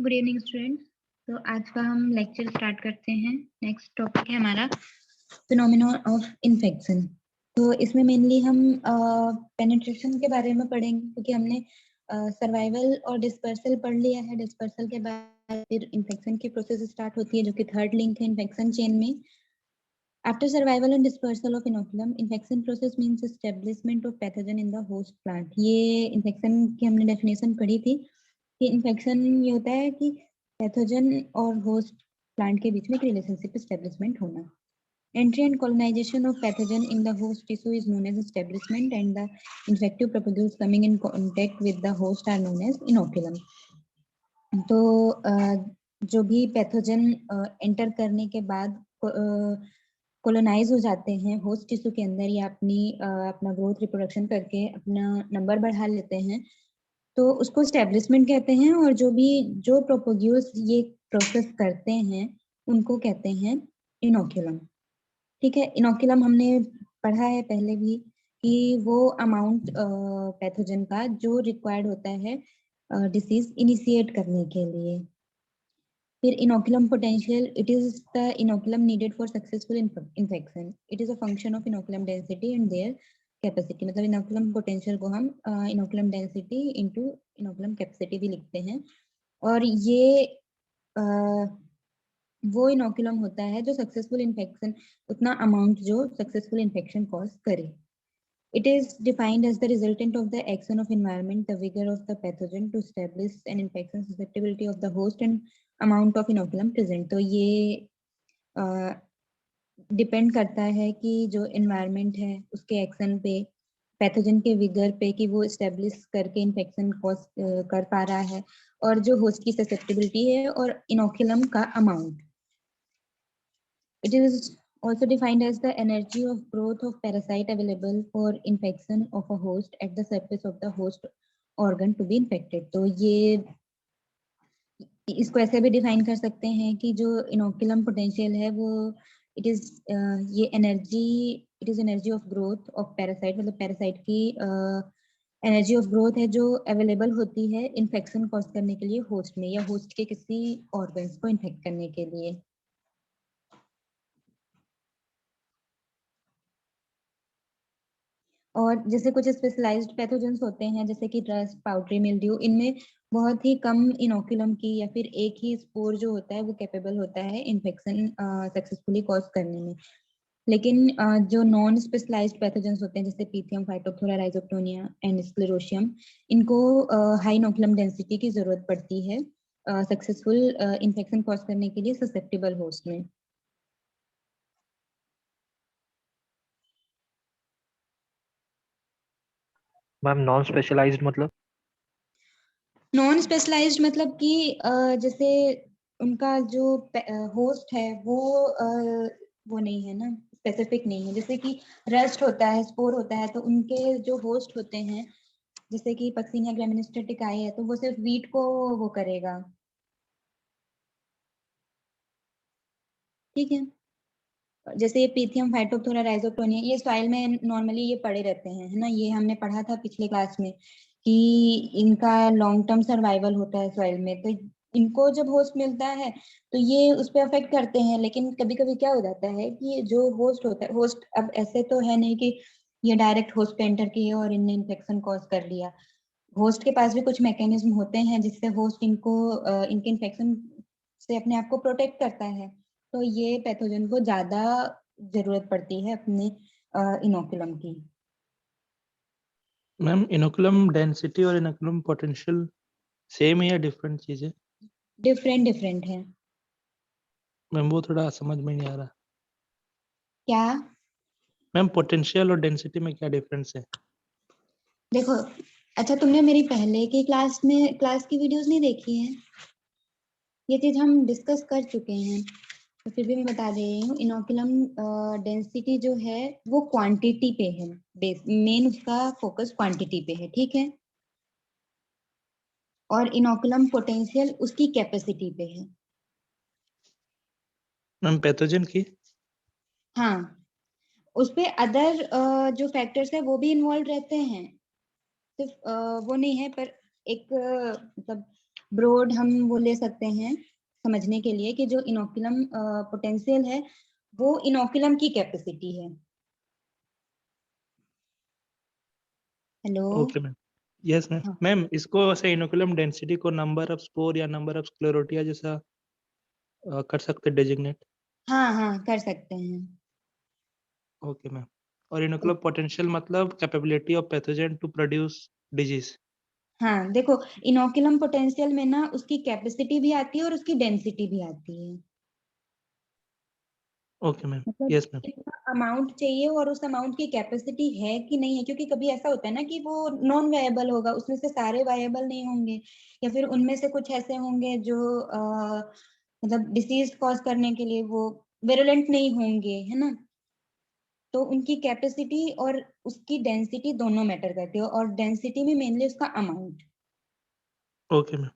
Good evening students. तो आज का हम लेक्चर स्टार्ट करते हैं। नेक्स्ट टॉपिक है हमारा फिनोमेना ऑफ इन्फेक्शन। तो इसमें मेनली हम पेनिट्रेशन के बारे में पढ़ेंगे, क्योंकि हमने सर्वाइवल और डिस्पर्सल पढ़ लिया है। डिस्पर्सल के बाद फिर इन्फेक्शन की प्रोसेस स्टार्ट होती है, जो कि थर्ड लिंक है इन्फेक्शन चेन में। After survival and dispersal of inoculum, infection process means establishment of pathogen in the host plant. ये इन्फेक्शन की हमने डेफिनेशन पढ़ी थी कि इन्फेक्शन ये होता है कि पैथोजन और होस्ट प्लांट के बीच में एक रिलेशनशिप एस्टेब्लिशमेंट होना। Entry and colonization of pathogen in the host tissue is known as establishment, and the infective propagules coming in contact with the host are known as inoculum. तो जो भी pathogen enter करने के बाद colonise हो जाते हैं होस्ट टिश्यू के अंदर, या अपना ग्रोथ रिप्रोडक्शन करके अपना नंबर बढ़ा लेते हैं, तो उसको एस्टेब्लिशमेंट कहते हैं। और जो प्रोपोग्यूल्स ये प्रोसेस करते हैं उनको कहते हैं इनोक्यूलम। ठीक है, इनोक्यूलम हमने पढ़ा है पहले भी कि वो अमाउंट पैथोजन का जो रिक्वायर्ड होता है डिसीज इनिशिएट करने के लिए। फिर inoculum potential, it is the inoculum needed for successful infection. It is a function of inoculum density and their capacity. मतलब inoculum potential को हम inoculum density into inoculum capacity भी लिखते हैं। और ये वो inoculum होता है जो सक्सेसफुल इन्फेक्शन, उतना अमाउंट जो सक्सेसफुल इन्फेक्शन कॉज करे। It is defined as the resultant of the action of environment, the vigor of the pathogen to establish an infection susceptibility of the host and amount of inoculum present. तो ये depend करता है कि जो environment है उसके action पे, pathogen के विगर पे कि वो एस्टेब्लिश करके इन्फेक्शन कॉज कर पा रहा है, और जो होस्ट की ससेप्टिबिलिटी है और इनोकुलम का amount. It is also defined as the energy of growth of parasite available for infection of a host at the surface of the host organ to be infected. तो ये इसको ऐसे भी define कर सकते हैं कि जो इनोकुलम पोटेंशियल है वो इट इज ये energy, it is energy of growth of parasite, मतलब पैरासाइट की एनर्जी ऑफ ग्रोथ है जो अवेलेबल होती है इन्फेक्शन कॉज करने के लिए होस्ट में, या होस्ट के किसी ऑर्गन्स को इन्फेक्ट करने के लिए। और जैसे कुछ स्पेशलाइज्ड पैथोजेंस होते हैं जैसे कि रस्ट, पाउडरी मिल्ड्यू, इनमें बहुत ही कम इनोकुलम की या फिर एक ही स्पोर जो होता है वो कैपेबल होता है इन्फेक्शन सक्सेसफुली कॉज करने में। लेकिन जो नॉन स्पेशलाइज्ड पैथोजेंस होते हैं जैसे पीथियम, फाइटोप्थोरा, राइजोप्टोनिया एंड स्क्लेरोशियम, इनको हाई इनोकुलम डेंसिटी की जरूरत पड़ती है सक्सेसफुल इन्फेक्शन कॉज करने के लिए ससेप्टेबल होस्ट में। मैम नॉन स्पेशलाइज्ड मतलब? नॉन स्पेशलाइज्ड मतलब कि जैसे उनका जो होस्ट है वो नहीं है ना, स्पेसिफिक नहीं है। जैसे कि रस्ट होता है, स्पोर होता है, तो उनके जो होस्ट होते हैं जैसे कि पक्सिनिया ग्रामिनेस्टेटिकाई है, तो वो सिर्फ वीट को वो करेगा। ठीक है, जैसे ये पीथियम, फाइटोप्थोरा, राइजोप्टोनिया, ये सॉइल में नॉर्मली ये पड़े रहते हैं, है ना। ये हमने पढ़ा था पिछले क्लास में कि इनका लॉन्ग टर्म सर्वाइवल होता है सॉइल में। तो इनको जब होस्ट मिलता है तो ये उस पर अफेक्ट करते हैं। लेकिन कभी कभी क्या हो जाता है कि जो होस्ट होता है, होस्ट अब ऐसे तो है नहीं कि ये डायरेक्ट होस्ट पे एंटर किए और इनने इन्फेक्शन कॉज कर लिया। होस्ट के पास भी कुछ मैकेनिज्म होते हैं जिससे होस्ट इनको इनके इन्फेक्शन से अपने आप को प्रोटेक्ट करता है। तो ये पैथोजन को ज्यादा जरूरत पड़ती है अपने इनोकुलम की। मैम इनोकुलम डेंसिटी और इनोकुलम पोटेंशियल सेम है या डिफरेंट चीज है? डिफरेंट डिफरेंट है। मैम वो थोड़ा समझ में नहीं आ रहा। क्या? मैम पोटेंशियल और डेंसिटी में क्या डिफरेंस है? देखो, अच्छा तुमने मेरी पहले की क्लास की वीडियोस नहीं देखी है? ये चीज हम डिस्कस कर चुके हैं, तो फिर भी मैं बता दे रही हूँ। इनोकुलम डेंसिटी जो है वो क्वांटिटी पे है, मेन उसका फोकस क्वांटिटी पे है, ठीक है। और इनोकुलम पोटेंशियल उसकी कैपेसिटी पे है। मैम पैथोजन की? हाँ, उस पे अदर जो फैक्टर्स है वो भी इन्वॉल्व रहते हैं, सिर्फ वो नहीं है, पर एक मतलब ब्रॉड हम वो ले सकते हैं समझने के लिए कि जो इनोकुलम पोटेंशियल है वो इनोकुलम की कैपेसिटी है। Hello. Okay ma'am. Yes ma'am. हाँ मैम इसको वैसे इनोकुलम डेंसिटी को नंबर ऑफ स्पोर या नंबर ऑफ स्क्लेरोटिया जैसा कर सकते डेजिग्नेट। हाँ हाँ कर सकते हैं। Okay ma'am. और इनोकुलम पोटेंशियल मतलब capability of pathogen to produce disease. हाँ देखो, इनोकुलम पोटेंशियल में ना उसकी कैपेसिटी भी आती है और उसकी डेंसिटी भी आती है। Okay ma'am. मतलब यस मैम। कितना अमाउंट चाहिए और उस अमाउंट की कैपेसिटी है कि नहीं है, क्योंकि कभी ऐसा होता है ना कि वो नॉन वायबल होगा, उसमें से सारे वायबल नहीं होंगे, या फिर उनमें से कुछ ऐसे होंगे जो मतलब डिसीज कॉज करने के लिए वो विरुलेंट नहीं होंगे, है ना। तो उनकी कैपेसिटी और उसकी डेंसिटी दोनों मैटर करती है, और डेंसिटी में मेनली उसका amount. Okay ma'am.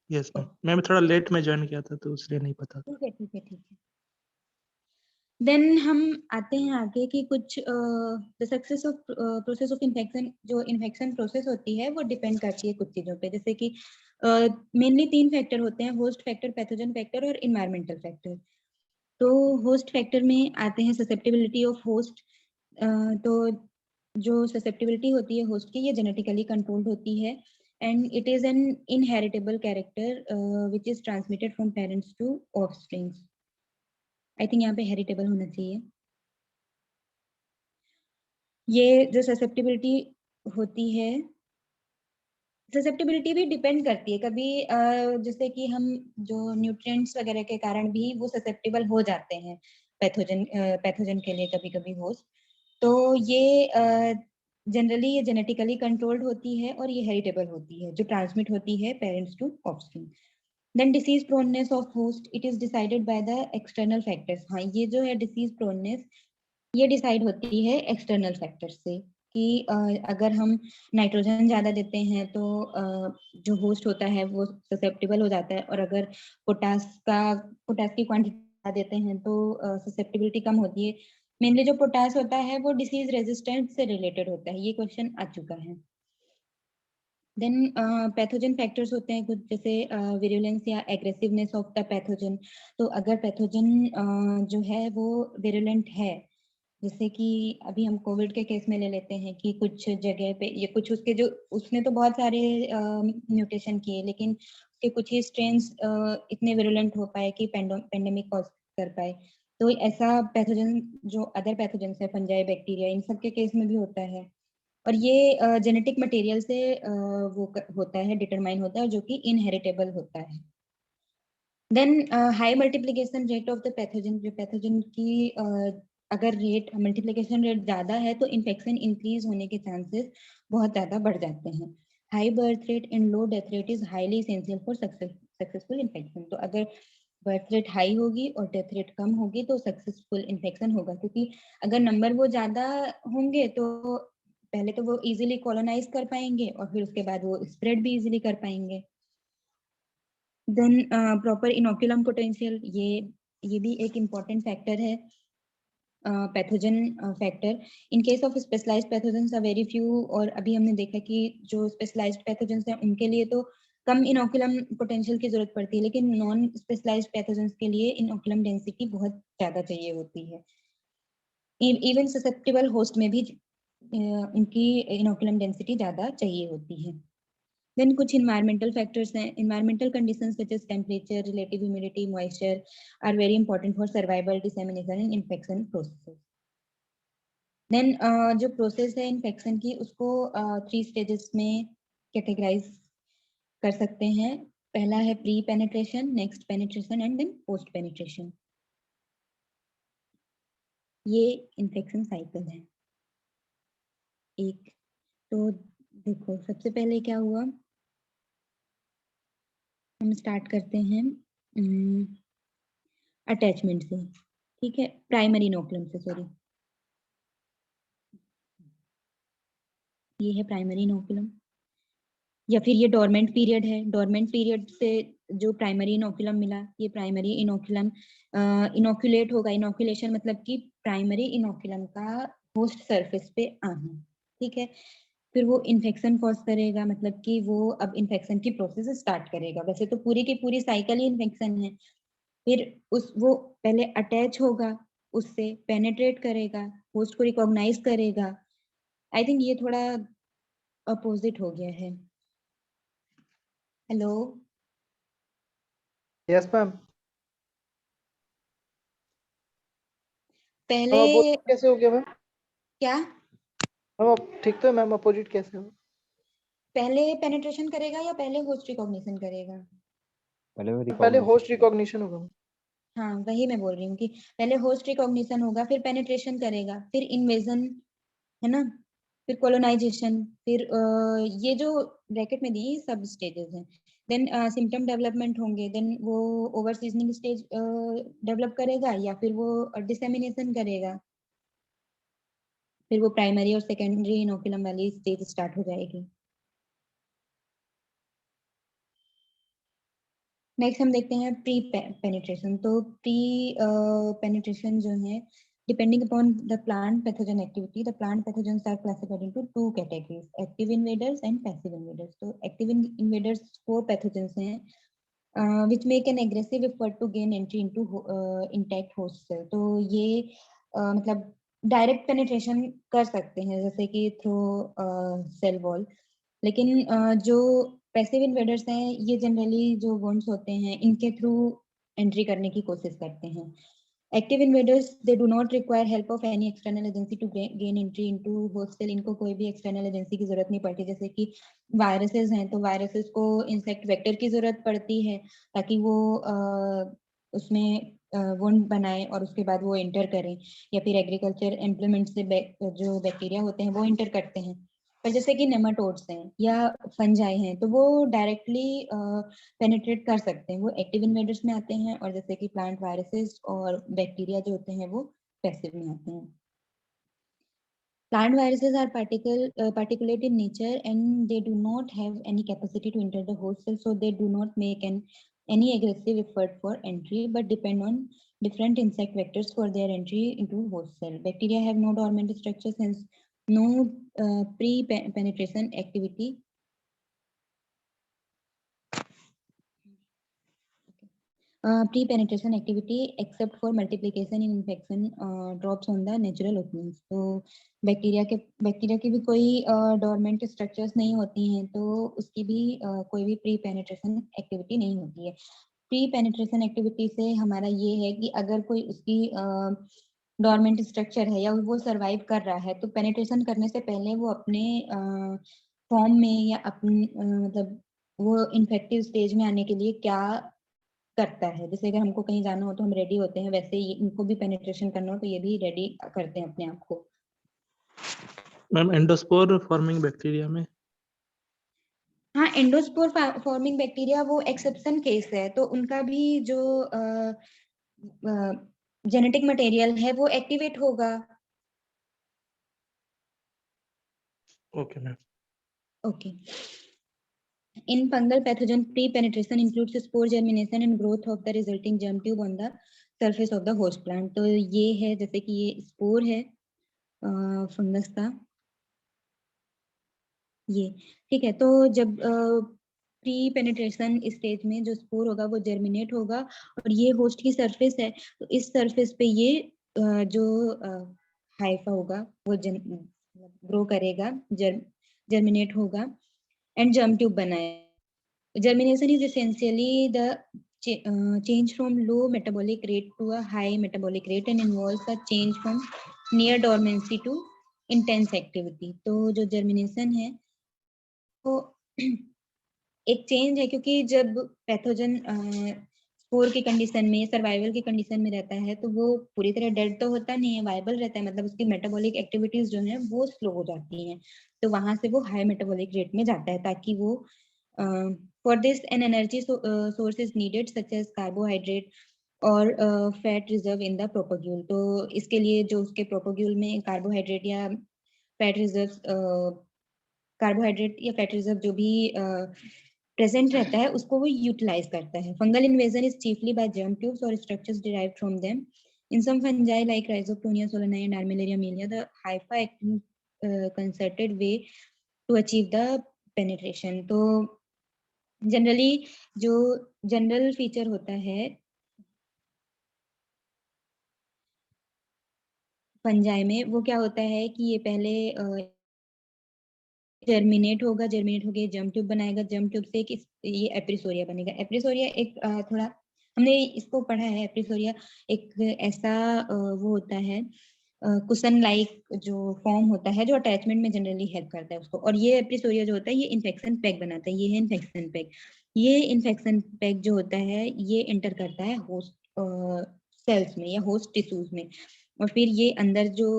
Yes ma'am. मैं थोड़ा लेट में ज्वाइन किया था तो इसलिए नहीं पता था। ठीक है ठीक है ठीक है। देन हम आते हैं आगे कि कुछ the success of process of infection, जो इन्फेक्शन प्रोसेस होती है वो डिपेंड करती है कुछ चीजों पे, जैसे कि मेनली 3 फैक्टर होते हैं, होस्ट फैक्टर, पैथोजन फैक्टर और इन्वायरमेंटल फैक्टर। तो होस्ट फैक्टर में आते हैं ससेप्टेबिलिटी ऑफ होस्ट। तो जो ससेप्टेबिलिटी होती है होस्ट की, ये जेनेटिकली कंट्रोल्ड होती है, and it is an inheritable character which is transmitted from parents to offsprings. I think यहाँ पे हेरिटेबल होना चाहिए। ये जो ससेप्टेबिलिटी होती है, ससेप्टेबिलिटी भी डिपेंड करती है कभी जैसे कि हम जो न्यूट्रिएंट्स वगैरह के कारण भी वो ससेप्टेबल हो जाते हैं पैथोजन के लिए कभी कभी होस्ट। तो ये जनरली ये जेनेटिकली कंट्रोल्ड होती है और ये हेरिटेबल होती है, जो ट्रांसमिट होती है parents to offspring. Then disease proneness of host, it is decided by the external factors. हाँ, ये जो है डिसीज प्रोननेस, ये डिसाइड होती है एक्सटर्नल फैक्टर से कि अगर हम नाइट्रोजन ज्यादा देते हैं तो जो होस्ट होता है वो ससेप्टेबल हो जाता है, और अगर पोटास की क्वांटिटी ज्यादा देते हैं तो ससेप्टेबिलिटी कम होती है। मेनली जो पोटास होता है वो डिसीज रेजिस्टेंस से रिलेटेड होता है, ये क्वेश्चन आ चुका है। देन पैथोजन फैक्टर्स होते हैं कुछ, जैसे विरुलेंस या एग्रेसिवनेस ऑफ द पैथोजन। तो अगर पैथोजन जो है वो विरुलेंट है, जैसे कि अभी हम कोविड के केस में ले लेते हैं कि कुछ जगह पे ये कुछ उसके जो उसने तो बहुत सारे म्यूटेशन किए, लेकिन उसके कुछ ही स्ट्रेन्स इतने विरुलेंट हो पाए कि पेंडेमिक कॉज कर पाए। तो ऐसा पैथोजन जो अदर पैथोजन है, फंजाई, बैक्टीरिया, इन सब के केस में भी होता है। और ये जेनेटिक मटेरियल से होता है, डिटरमाइन होता है, जो कि इनहेरिटेबल होता है। Then high multiplication rate of the pathogen, जो पैथोजन की अगर रेट मल्टीप्लिकेशन रेट ज्यादा है तो इन्फेक्शन इंक्रीज होने के चांसेस बहुत ज्यादा बढ़ जाते हैं। High birth rate and low death rate is highly essential for successful infection. तो अगर बर्थ रेट हाई होगी और डेथ रेट कम होगी तो सक्सेसफुल इन्फेक्शन होगा, क्योंकि अगर नंबर वो ज्यादा होंगे तो पहले तो वो इजीली कॉलोनाइज कर पाएंगे और फिर उसके बाद वो स्प्रेड भी इजीली कर पाएंगे। देन प्रॉपर इनोकुलम पोटेंशियल, ये भी एक इम्पॉर्टेंट फैक्टर है, pathogen factor. In case of specialised pathogens are very few, और अभी हमने देखा कि जो स्पेशलाइज्ड पैथोजेंस हैं उनके लिए तो कम इनोकुलम पोटेंशियल की जरूरत पड़ती है, लेकिन नॉन स्पेशलाइज्ड पैथोजेंस के लिए इनोकुलम डेंसिटी बहुत ज्यादा चाहिए होती है। इवन ससेप्टेबल होस्ट में भी उनकी इनोकुलम डेंसिटी ज्यादा चाहिए होती है। देन कुछ environmental factors हैं, environmental conditions such as temperature, relative humidity, moisture are very important for survival, dissemination and infection processes. Then जो process है infection की उसको 3 stages में categorize कर सकते हैं। पहला है pre penetration, next penetration and then post penetration. ये इन्फेक्शन साइकिल है एक। तो देखो सबसे पहले क्या हुआ, हम स्टार्ट करते हैं अटैचमेंट से, ठीक है, प्राइमरी इनोकुलम से, सॉरी, ये है प्राइमरी इनोकुलम, या फिर ये डोरमेंट पीरियड है। डोरमेंट पीरियड से जो प्राइमरी इनोकुलम मिला, ये प्राइमरी इनोकुलम इनोकुलेट होगा। इनोकुलेशन मतलब कि प्राइमरी इनोकुलम का होस्ट सरफेस पे आना, ठीक है। फिर वो इन्फेक्शन कॉज करेगा, मतलब कि वो अब इन्फेक्शन की प्रोसेस स्टार्ट करेगा। वैसे तो पूरी की पूरी साइकिल ही इन्फेक्शन है। फिर वो पहले अटैच होगा, उससे पेनिट्रेट करेगा, होस्ट को रिकॉग्नाइज करेगा। आई थिंक ये थोड़ा अपोजिट हो गया है। Hello, yes ma'am. पहले अपोजिट कैसे हो गया मैम? क्या? मैम ठीक तो है मैम, अपोजिट कैसे हो? पहले पेनिट्रेशन करेगा या पहले होस्ट रिकॉग्निशन करेगा? पहले होस्ट रिकॉग्निशन होगा मैम। हाँ, वही मैं बोल रही हूँ कि पहले होस्ट रिकॉग्निशन होगा, फिर पेनिट्रेशन करेगा, फिर इन्वेजन, है ना, फिर कोलोनाइजेशन, फिर ये जो ब्रैकेट में दी सब स्टेजेस हैं। देन सिम्टम डेवलपमेंट होंगे, देन वो ओवर सीजनिंग स्टेज डेवलप करेगा, या फिर वो डिसेमिनेशन करेगा, फिर वो प्राइमरी और सेकेंडरी इनोकुलम वाली स्टेज स्टार्ट हो जाएगी। नेक्स्ट हम देखते हैं प्री पेनिट्रेशन। तो प्री पेनिट्रेशन जो है, depending upon the plant pathogen activity, the plant pathogens are classified into two categories, active invaders and passive invaders. तो एक्टिव इन्वेडर्स वो पैथोजेंस हैं which make an aggressive effort to gain entry into intact host cell। तो ये मतलब direct penetration कर सकते हैं, जैसे कि थ्रू सेल वॉल। लेकिन जो पैसिव इन्वेडर्स हैं, ये जनरली जो वॉन्ड्स होते हैं इनके थ्रू एंट्री करने की कोशिश करते हैं। Active invaders they do not require help of any external agency to gain entry into host cell. इनको कोई भी एक्सटर्नल एजेंसी की जरूरत नहीं पड़ती। जैसे कि वायरसेस हैं, तो वायरसेस को इंसेक्ट वेक्टर की जरूरत पड़ती है ताकि वो उसमें वुंड बनाए और उसके बाद वो एंटर करें, या फिर एग्रीकल्चर इम्प्लीमेंट से जो बैक्टीरिया होते हैं वो एंटर करते हैं। पर जैसे कि नेमाटोड्स हैं या फंजाई हैं, तो वो डायरेक्टली पेनिट्रेट कर सकते हैं, वो एक्टिव इन्वेडर्स में आते हैं। और जैसे कि प्लांट वायरसेस और बैक्टीरिया जो होते हैं वो पैसिव में आते हैं। Plant viruses are particulate in nature, and they do not have any capacity to enter the host cell, so they do not make any aggressive effort for entry, but depend on different insect vectors for their entry into host cell. Bacteria have no dormant structure, since no pre-penetration activity. Pre-penetration activity except for multiplication in infection drops on the natural openings। तो bacteria की भी कोई dormant structures नहीं होती हैं, तो उसकी भी कोई भी प्री पेनिट्रेशन एक्टिविटी नहीं होती है। प्री पेनिट्रेशन एक्टिविटी से हमारा ये है कि अगर कोई उसकी डोरमेंट स्ट्रक्चर है या वो सरवाइव कर रहा है, तो पेनिट्रेशन करने से पहले वो अपने फॉर्म में या अपने मतलब वो इन्फेक्टिव स्टेज में आने के लिए क्या करता है। जैसे अगर हमको कहीं जाना हो तो हम रेडी होते हैं, वैसे ही इनको भी पेनिट्रेशन करना हो तो ये भी रेडी करते हैं अपने आप को। मैम एंडोस्पोर फॉर्मिंग बैक्टीरिया में? हाँ, एंडोस्पोर फॉर्मिंग बैक्टीरिया वो एक्सेप्शन केस है, तो उनका भी जो जेनेटिक मटेरियल है वो एक्टिवेट होगा। Okay ma'am. Okay. In fungal pathogen, pre-penetration includes spore germination and growth of the resulting germ tube on the surface of the host plant। तो ये है, जैसे कि ये स्पोर है फंगस का, ये ठीक है। तो जब प्री पेनिट्रेशन स्टेज में जो स्पोर होगा वो जर्मिनेट होगा, और ये होस्ट की सरफेस है, तो इस सरफेस पे ये जो हाइफा होगा वो ग्रो करेगा, जर्मिनेट होगा एंड जर्म ट्यूब बनाए। Germination is essentially the change from low metabolic rate to a high metabolic rate and involves a change from near dormancy to intense activity। तो जो जर्मिनेशन है वो एक चेंज है, क्योंकि जब पैथोजन स्पोर की कंडीशन में, सर्वाइवल की कंडीशन में रहता है, तो वो पूरी तरह डेड तो होता नहीं है, वाइबल रहता है, मतलब उसकी मेटाबॉलिक एक्टिविटीज जो है वो स्लो हो जाती हैं। तो वहां से वो हाई मेटाबॉलिक रेट में जाता है, ताकि वो for this an energy source is needed such as carbohydrate और fat reserve in the propagule. तो इसके लिए जो उसके प्रोपोग्यूल में कार्बोहाइड्रेट या फैट रिजर्व, कार्बोहाइड्रेट या फैट रिजर्व जो भी प्रेजेंट रहता है, उसको वो यूटिलाइज करता है। Fungal invasion is chiefly by germ tubes और structures derived from them. In some fungi like Rhizoctonia solanae and Armillaria amelia, the hypha act in concerted way to achieve the penetration. तो generally जो general feature होता है fungi में, वो क्या होता है कि ये पहले जर्मिनेट होगा, जर्मिनेट होके जर्म ट्यूब बनाएगा, जर्म ट्यूब से ये एप्रिसोरिया बनेगा। एप्रिसोरिया एक थोड़ा हमने इसको पढ़ा है, एप्रिसोरिया एक ऐसा वो होता है कुशन लाइक जो फॉर्म होता है, जो अटैचमेंट में जनरली हेल्प करता है उसको। और ये एप्रिसोरिया जो होता है ये इन्फेक्शन पैक बनाता है, ये है इन्फेक्शन पैक। ये इन्फेक्शन पैक जो होता है ये एंटर करता है होस्ट सेल्स में या होस्ट टिश्यूज में, और फिर ये अंदर जो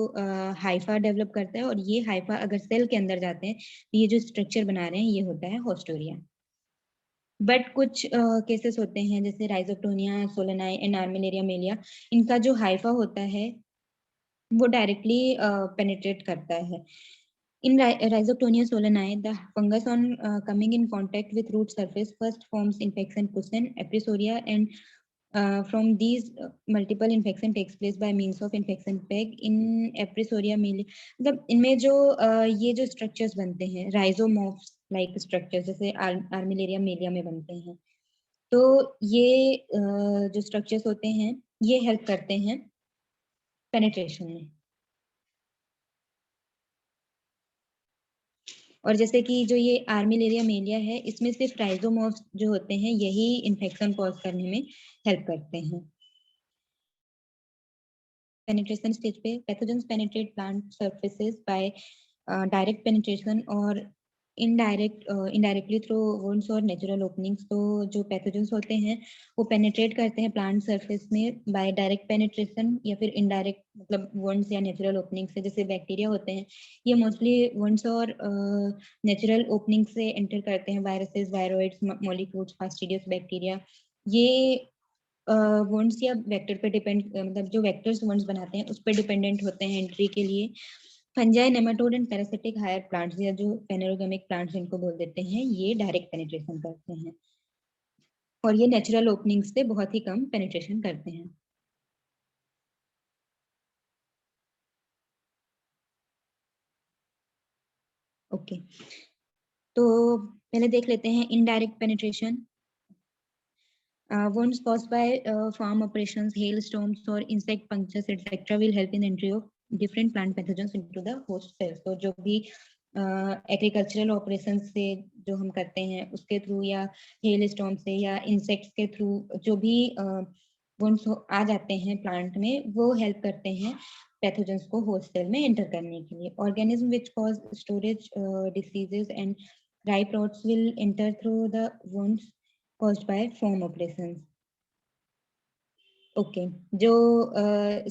हाइफा डेवलप करता है, और ये हाइफा अगर सेल के अंदर जाते हैं तो ये जो स्ट्रक्चर बना रहे हैं ये होता है होस्टोरिया। बट कुछ केसेस होते हैं जैसे राइजोक्टोनिया सोलेनाई एंड आर्मिलेरिया मेलिया, इनका जो हाइफा होता है वो डायरेक्टली पेनिट्रेट करता है। In Rhizoctonia solanae, the fungus on coming in contact with root surface first forms infection cushion, episoria, and from these multiple infection takes place by means of infection peg in episoria mealy। मतलब इनमें जो ये जो structures बनते हैं rhizomorphs like structures जैसे आर्मिलेरिया मेलिया में बनते हैं, तो ये जो structures होते हैं ये help करते हैं penetration में। और जैसे कि जो ये आर्मिलेरिया मेलिया है इसमें सिर्फ राइजोमॉर्फ्स जो होते हैं यही इन्फेक्शन कॉज करने में हेल्प करते हैं। पेनिट्रेशन स्टेज पे pathogens penetrate plant surfaces by direct penetration और इनडायरेक्टली थ्रू वुंड्स और नेचुरल ओपनिंग्स। तो जो पैथोजेंस होते हैं वो पेनिट्रेट करते हैं प्लांट सरफेस में बाय डायरेक्ट पेनिट्रेशन या फिर इनडायरेक्ट मतलब वुंड्स या नेचुरल ओपनिंग से। जैसे बैक्टीरिया होते हैं ये मोस्टली वुंड्स और नेचुरल ओपनिंग से एंटर करते हैं, viruses, viroids, molecules, fastidious bacteria. ये वुंड्स या वेक्टर पे डिपेंड मतलब जो वेक्टर्स वुंड्स बनाते हैं उस पर डिपेंडेंट होते हैं एंट्री के लिए। Fungi, nematode and parasitic higher plants या जो फेनेरोगेमिक प्लांट्स इनको बोल देते हैं ये डायरेक्ट पेनिट्रेशन करते हैं, और ये नेचुरल ओपनिंग से बहुत ही कम पेनिट्रेशन करते हैं। ओके तो पहले देख लेते हैं indirect penetration. Wounds caused by farm operations, hailstorms, or insect punctures, etc., will help in entry of different plant pathogens into the host cells. तो जो भी एग्रीकल्चरल ऑपरेशन से जो हम करते हैं उसके थ्रू या हेल स्टॉर्म से या इंसेक्ट्स के थ्रू जो भी वुंड्स आ जाते हैं प्लांट में वो हेल्प करते हैं पैथोजेंस को होस्ट सेल में एंटर करने के लिए। Organism which cause storage diseases and ripe rots will enter through the wounds caused by foam operations। Okay जो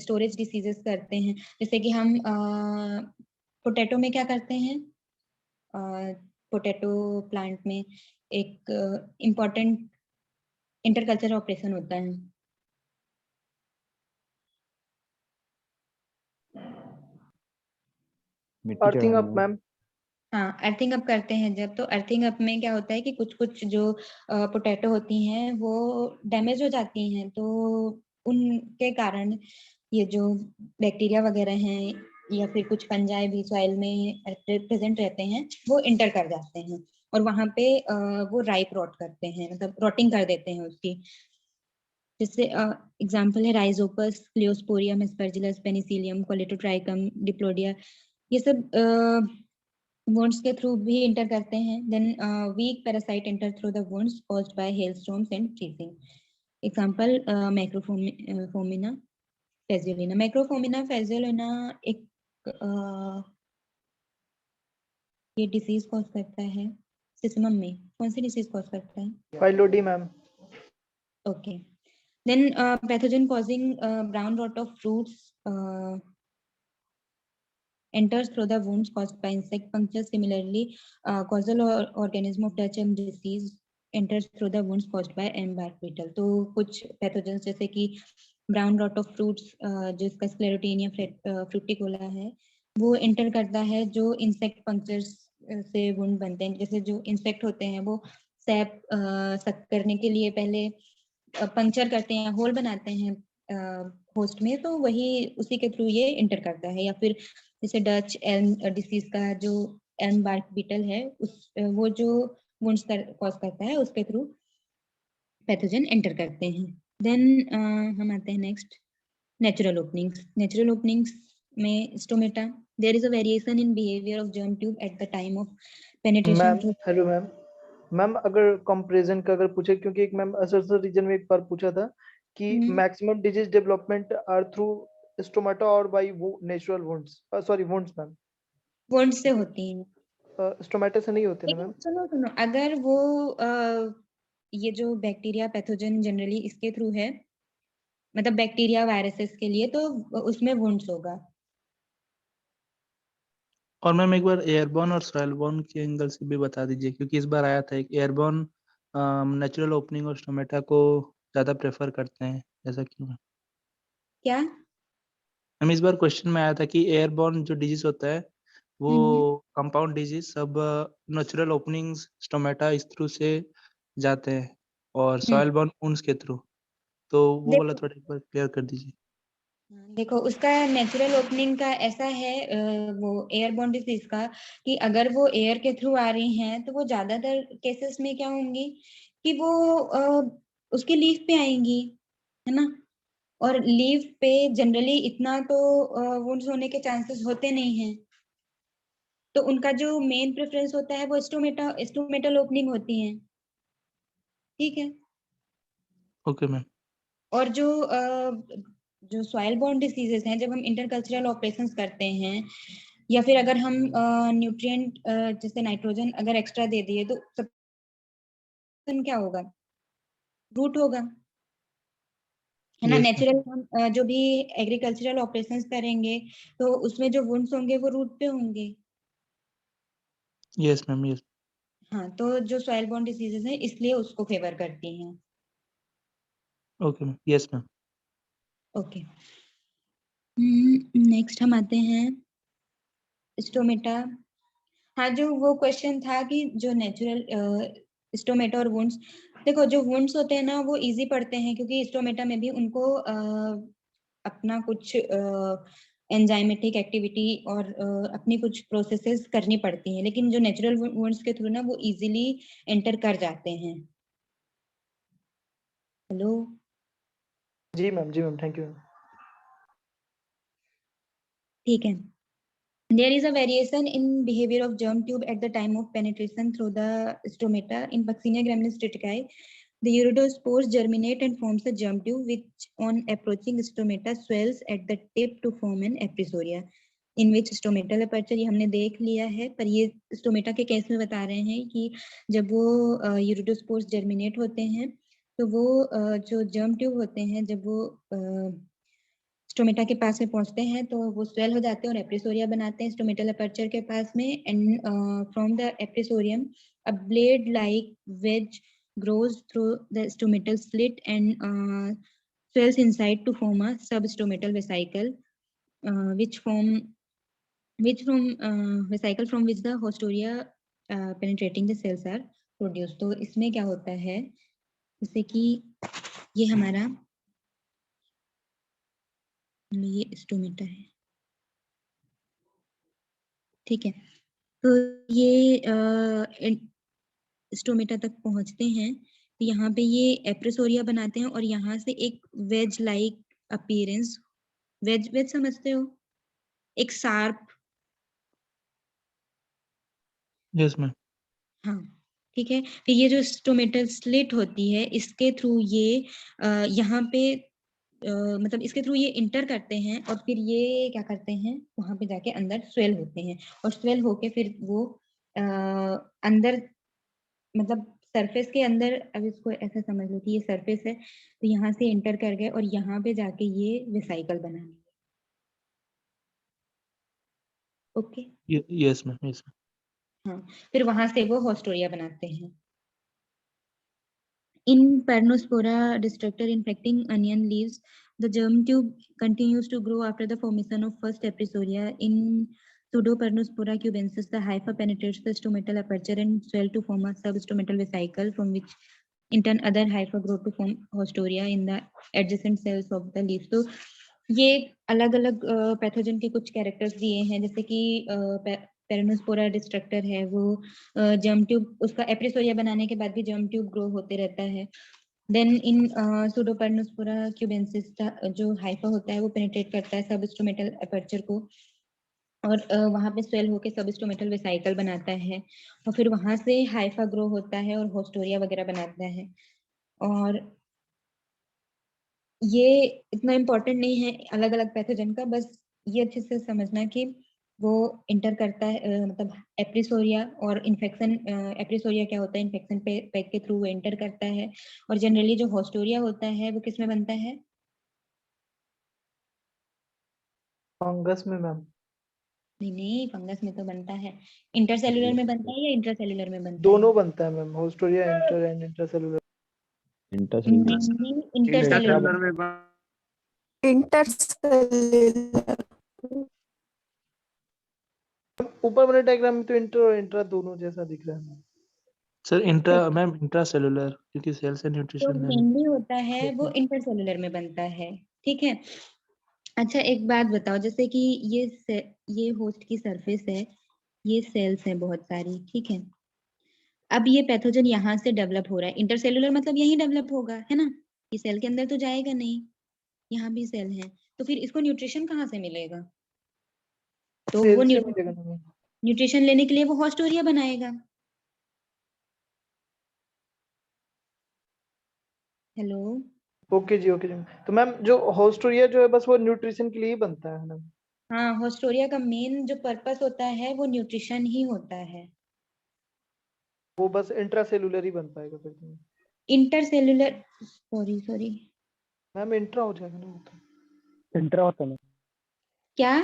स्टोरेज डिसीजेस करते हैं जैसे कि हम पोटैटो में क्या करते हैं, पोटैटो प्लांट में एक इम्पॉर्टेंट इंटरकल्चर ऑपरेशन होता है। Earthing up ma'am. हाँ अर्थिंग अप करते हैं जब, तो अर्थिंग अप में क्या होता है कि कुछ कुछ जो पोटैटो होती हैं वो डैमेज हो जाती हैं, तो उनके कारण ये जो बैक्टीरिया वगैरह हैं या फिर कुछ फंजाई भी सॉइल में प्रेजेंट रहते हैं वो इंटर कर जाते हैं और वहां पे वो राइप रॉट करते हैं, मतलब रॉटिंग कर देते हैं उसकी। जैसे एग्जांपल है Rhizopus, Gloeosporium, Aspergillus, Penicillium, Colletotrichum, Diplodia, ये सब वुंड्स के थ्रू भी इंटर करते हैं। Then weak parasite enter through the wounds caused by hailstorms and freezing. Example Macrophomina phaseolina. Macrophomina phaseolina एक ये डिसीज कॉज करता है सिसमम में। कौन सी डिसीज कॉज करता है? Phyllody ma'am. Okay then pathogen causing brown rot of fruits enters through the wounds caused by insect punctures. Similarly, causal organism of Dutch elm disease enters through the wounds caused by embark beetle। तो कुछ pathogens जैसे कि brown rot of fruits जिसका Sclerotinia फ्रूटिकोला है वो enter करता है जो इंसेक्ट पंक्चर्स से वुंड बनते हैं। जैसे जो इंसेक्ट होते हैं वो सैप सक करने के लिए पहले पंक्चर करते हैं, होल बनाते हैं होस्ट में, तो वही उसी के थ्रू ये इंटर करता है। या फिर जैसे डच एल्म डिसीज का जो bark beetle है वो जो wounds कॉज करता है उसके थ्रू पैथोजन एंटर करते हैं. देन हम आते हैं नेक्स्ट नेचुरल ओपनिंग्स में stomata. There is a variation in behaviour of germ tube at the time of penetration ma'am through. Hello ma'am अगर कंपैरिजन का अगर पूछे, क्योंकि एक मैम असर रीजन में एक बार पूछा था कि maximum disease development are through stomata और by natural wounds, sorry wounds ma'am, wounds से होती हैं. स्टोमेटा से नहीं होते ना लेकिन मैम? सुनो अगर वो ये जो बैक्टीरिया पैथोजन जनरली इसके थ्रू है, मतलब बैक्टीरिया वायरसेस के लिए, तो उसमें वुंड्स होगा. और मैम एक बार एयरबॉर्न और सॉइलबॉर्न के एंगल से भी बता दीजिए, क्योंकि इस बार आया था एक एयरबॉर्न नेचुरल ओपनिंग और स्टोमेटा को ज़्यादा प्रेफर करते हैं, ऐसा क्यों है? क्या? मैम इस बार क्वेश्चन में आया था कि एयरबॉर्न जो डिजीज होता है वो कंपाउंड डिजीज सब नेचुरल ओपनिंग्स स्टोमेटा इस थ्रू से जाते हैं और सॉइलबॉर्न उन्स के थ्रू, तो वो वाला थोड़ा एक बार क्लियर कर दीजिए. देखो उसका नेचुरल ओपनिंग का ऐसा है, वो एयरबॉर्न डिजीज का, कि अगर वो एयर के थ्रू आ रही हैं तो वो ज्यादातर केसेस में क्या होंगी कि वो उसके लीफ पे आएंगी, है ना. और लीफ पे जनरली इतना तो वुंड्स होने के चांसेस होते नहीं हैं, तो उनका जो मेन प्रेफरेंस होता है वो स्टोमेटल ओपनिंग होती है. ठीक है. Okay ma'am. और जो सॉइल बोर्न डिसीजेस हैं, जब हम इंटरकल्चरल ऑपरेशंस करते हैं या फिर अगर हम न्यूट्रिएंट जैसे नाइट्रोजन अगर एक्स्ट्रा दे दिए तो क्या होगा? रूट होगा, है ना. Yes ma'am. नेचुरल हम जो भी एग्रीकल्चरल ऑपरेशंस करेंगे तो उसमें जो वुंड्स होंगे वो रूट पे होंगे. Yes ma'am. यस. हाँ, तो जो सॉइल बोर्न डिसीजेस हैं इसलिए उसको फेवर करती हैं. Okay ma'am. Yes ma'am. Okay. Next हम आते हैं स्टोमेटा. हाँ, जो वो क्वेश्चन था कि जो नेचुरल स्टोमेटा और वुंड्स, देखो जो वुंड्स होते हैं ना वो इजी पड़ते हैं, क्योंकि स्टोमेटा में भी उनको अपना कुछ एंजाइमेटिक एक्टिविटी और अपनी कुछ प्रोसेसेस करनी पड़ती हैं, लेकिन जो नेचुरल वुंड्स के थ्रू ना वो इजीली एंटर कर जाते हैं. हेलो. जी मैम थैंक यू मैम. ठीक है. There is a variation in behavior of germ tube at the time of penetration through the stomata. In Vaccinia graminis triticale, the uridospores germinate and forms a germ tube, which on approaching stomata swells at the tip to form an episoria. In which stomatal aperture, ये हमने देख लिया है, पर ये stomata के case में बता रहे हैं कि जब वो यूरिडोस्पोर्स जर्मिनेट होते हैं तो वो जो जर्म ट्यूब होते हैं जब वो स्टोमेटा के पास में पहुंचते हैं तो वो स्वेल हो जाते हैं और एप्रिसोरिया बनाते हैं स्टोमेटल अपर्चर के पास में. And from the appressorium a blade like wedge grows through the stomatal slit and swells inside to form a substomatal vesicle, which from vesicle from which the haustoria penetrating the cells are produced. तो इसमें क्या होता है, जैसे कि ये हमारा ये स्टोमेटा है, ठीक है. तो ये स्टोमेटा तक पहुंचते हैं तो यहाँ पे ये एप्रोसोरिया बनाते हैं और यहाँ से एक wedge like appearance, wedge wedge समझते हो, एक शार्प. Yes ma'am. हाँ, ठीक है. तो ये जो स्टोमेटल स्लिट होती है इसके थ्रू ये यहाँ पे मतलब इसके थ्रू ये इंटर करते हैं और फिर ये क्या करते हैं, वहां पे जाके अंदर स्वेल होते हैं और स्वेल होके फिर वो अंदर, मतलब सरफेस के अंदर, अब इसको ऐसा समझ लो कि ये सरफेस है तो यहाँ से इंटर कर गए और यहाँ पे जाके ये वेसाइकल बना लेंगे. Okay. Yes ma'am. Yes ma'am. हाँ, फिर वहां से वो हॉस्टोरिया बनाते हैं. In Pernospora destructor infecting onion leaves, the germ tube continues to grow after the formation of first episoria. In Pseudopernospora cubensis, the hypha penetrates the stomatal aperture and swell to form a substomatal vesicle, from which in turn other hypha grow to form haustoria in the adjacent cells of the leaf. तो ये अलग अलग pathogen के कुछ characters दिए हैं, जैसे कि पेरानोस्पोरा डिस्ट्रक्टर है वो जर्म ट्यूब, उसका एप्रिसोरिया बनाने के बाद भी जर्म ट्यूब ग्रो होते रहता है। देन इन सूडोपेरानोस्पोरा क्यूबेंसिस जो हाइफा होता है वो पेनिट्रेट करता है सबस्टोमेटल एपर्चर को, और वहां पे स्वेल होके सबस्टोमेटल वेसाइकल बनाता है, और फिर वहां से हाइफा ग्रो होता है और होस्टोरिया वगैरह बनाता है। और ये इतना इम्पोर्टेंट नहीं है अलग अलग पैथोजन का, बस ये अच्छे से समझना कि वो इंटर करता है मतलब एप्रिसोरिया और इन्फेक्शन, एप्रिसोरिया क्या होता है, इन्फेक्शन पैक के थ्रू वो इंटर करता है। और जनरली जो होस्टोरिया होता है वो किस में बनता है? फंगस में मैम। नहीं नहीं, फंगस में तो बनता है। इंटरसेल्युलर में बनता है या इंट्रासेल्युलर में बनता है? दोनों बनता है ma'am, होस्टोरिया inter and intracellular. Intercellular. Intercellular. ऊपर वाले डायग्राम में तो इंटर और इंट्रा दोनों जैसा दिख रहा है ma'am. Sir intra ma'am, intracellular, क्योंकि सेल से तो न्यूट्रिशन लेना। मेनली होता है वो इंटरसेल्युलर में बनता है, ठीक है। अच्छा एक बात बताओ, जैसे कि ये होस्ट की सरफेस है, ये सेल्स हैं बहुत सारी, ठीक है। अब ये पैथोजन यहाँ से डेवलप हो रहा है, इंटरसेल्युलर मतलब यही डेवलप होगा, है ना? ये सेल के अंदर तो जाएगा नहीं, यहाँ भी सेल है, तो फिर इसको न्यूट्रिशन कहाँ से मिलेगा? तो वो सेल से मिलेगा ना मैम। न्यूट्रिशन लेने के लिए वो होस्टोरिया बनाएगा। हेलो। ओके जी, ओके जी। तो मैम जो होस्टोरिया जो है बस वो न्यूट्रिशन के लिए ही बनता है मैम। हाँ, होस्टोरिया का मेन जो पर्पस होता है वो न्यूट्रिशन ही होता है। वो बस इंट्रासेलुलर ही बन पाएगा फिर तो। Intercellular, sorry sorry, ma'am intra हो जाएगा ना वो तो। इंट्रा होता है क्या?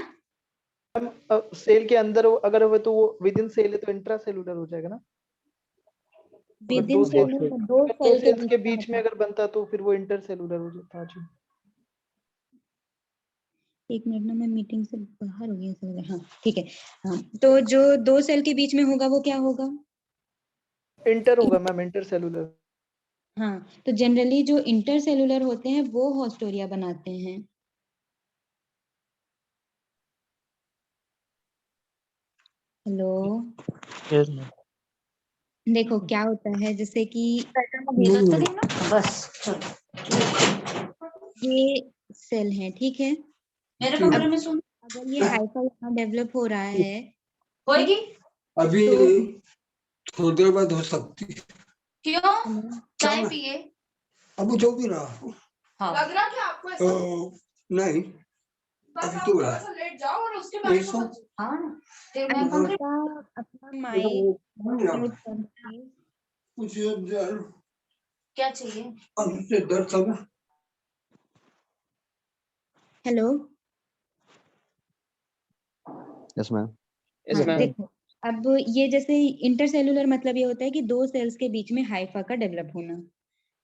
मैम सेल के अंदर अगर हो तो वो विद इन सेल है तो इंट्रासेलुलर हो जाएगा ना। अगर विद इन सेल में दो सेल के सेल्स के बीच बीच में अगर बनता तो फिर वो इंटरसेलुलर हो जाता। हाँ जी। एक मिनट ना, मैं मीटिंग से बाहर हो गई ऐसा लग रहा है। हाँ ठीक है। हाँ, तो जो दो सेल के बीच में होगा वो क्या होगा? इंटर होगा मैम, इंटरसेलुलर। हाँ, तो जनरली जो इंटरसेलुलर होते हैं वो होस्टोरिया बनाते हैं। हेलो। Yes ma'am. देखो क्या होता है, जैसे कि बस ये सेल है, ठीक है। मेरे कमरे में सुन। अगर ये हाइफा यहाँ डेवलप हो रहा है होएगी अभी तो नहीं, थोड़ी देर बाद हो सकती है। क्यों? चाय पिए। अब जो भी रहा। हाँ। लग रहा कि आपको ऐसा नहीं, अभी तो रहा है। लेट जाओ और उसके बाद हाँ फिर मैं अपना माइक म्यूट करके कुछ क्या चाहिए? अब से दर्द सब। हेलो। Yes ma'am. हाँ, देखो अब ये जैसे इंटरसेलुलर मतलब ये होता है कि दो सेल्स के बीच में हाइफा का डेवलप होना,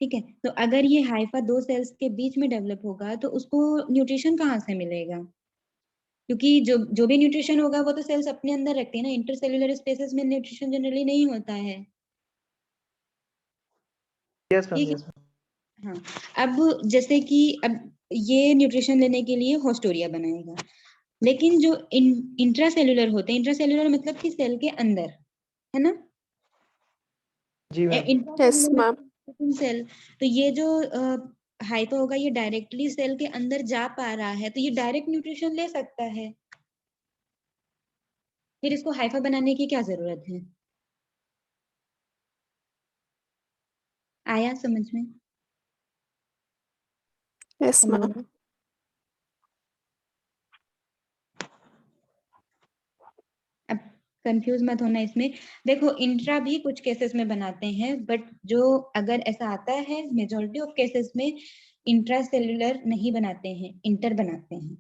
ठीक है। तो अगर ये हाइफा दो सेल्स के बीच में डेवलप होगा तो उसको न्यूट्रिशन कहाँ से मिलेगा? क्योंकि जो जो भी न्यूट्रिशन होगा वो तो सेल्स अपने अंदर रखते हैं ना, इंटरसेलुलर स्पेसेस में न्यूट्रिशन जनरली नहीं होता है, यस मैम, ठीक है। Yes ma'am. हाँ, अब जैसे कि अब ये न्यूट्रिशन लेने के लिए होस्टोरिया बनाएगा, लेकिन जो इंट्रासेलुलर होते हैं, इंट्रासेलुलर मतलब कि सेल के अंदर, है ना? जी ma'am. Yes ma'am. Intracellular cell, तो ये जो हाइपो होगा ये डायरेक्टली सेल के अंदर जा पा रहा है, तो ये डायरेक्ट न्यूट्रिशन ले सकता है, फिर इसको हाइफा बनाने की क्या जरूरत है? आया समझ में? Yes hello. मैम। अब कंफ्यूज मत होना इसमें। देखो इंट्रा भी कुछ केसेस में बनाते हैं, बट जो अगर ऐसा आता है मेजोरिटी ऑफ केसेस में इंट्रा सेल्युलर नहीं बनाते हैं, इंटर बनाते हैं।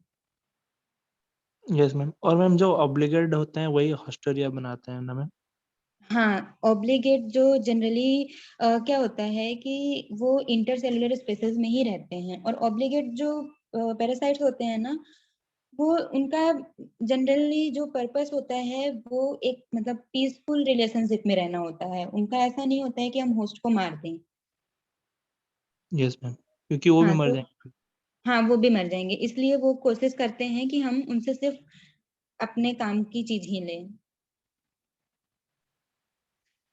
Yes ma'am. और मैम जो ऑब्लिगेट होते हैं वही होस्टोरिया बनाते हैं ना मैम? हाँ, ऑब्लिगेट जो जनरली क्या होता है कि वो इंटरसेलुलर स्पेसेस में ही रहते हैं, और ऑब्लिगेट जो पैरासाइट्स होते हैं ना, वो उनका जनरली जो पर्पस होता है वो एक मतलब पीसफुल रिलेशनशिप में रहना होता है, उनका ऐसा नहीं होता है कि हम होस्ट को मार दें। यस मैम, क्योंकि वो भी हाँ मर तो जाएंगे। हाँ, वो भी मर जाएंगे, इसलिए वो कोशिश करते हैं कि हम उनसे सिर्फ अपने काम की चीज ही लें।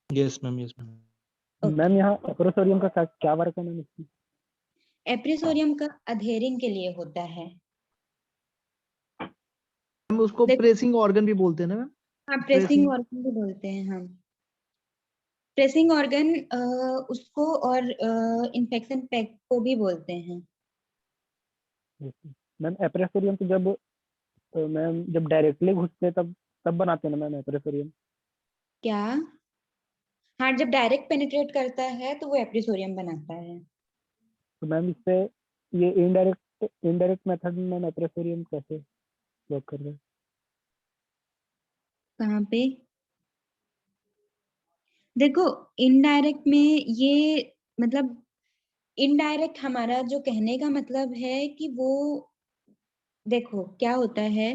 Yes ma'am, yes ma'am. Ma'am यहाँ एप्रोसोरियम का क्या वर्क है मैम इसकी? एप्रिसोरियम का अधेरिंग के लिए होता है। हम उसको प्रेसिंग ऑर्गन भी बोलते हैं ना मैम? हाँ, प्रेसिंग ऑर्गन भी बोलते हैं हम। प्रेसिंग ऑर्गन उसको और इन्फेक्शन पैक को भी बोलते हैं। मैम एप्रोसोरियम तो जब डायरेक्टली घुसते तब बनाते हैं ना मैम एप्रोसोरियम? क्या? हाँ, जब डायरेक्ट पेनिट्रेट करता है तो वो एप्रिसोरियम बनाता है। तो मैम इससे ये इनडायरेक्ट मेथड में मैम एप्रोसोरियम कैसे वर्क कर रहा है? कहाँ पे? देखो, इनडायरेक्ट में ये मतलब इनडायरेक्ट हमारा जो कहने का मतलब है कि वो, देखो क्या होता है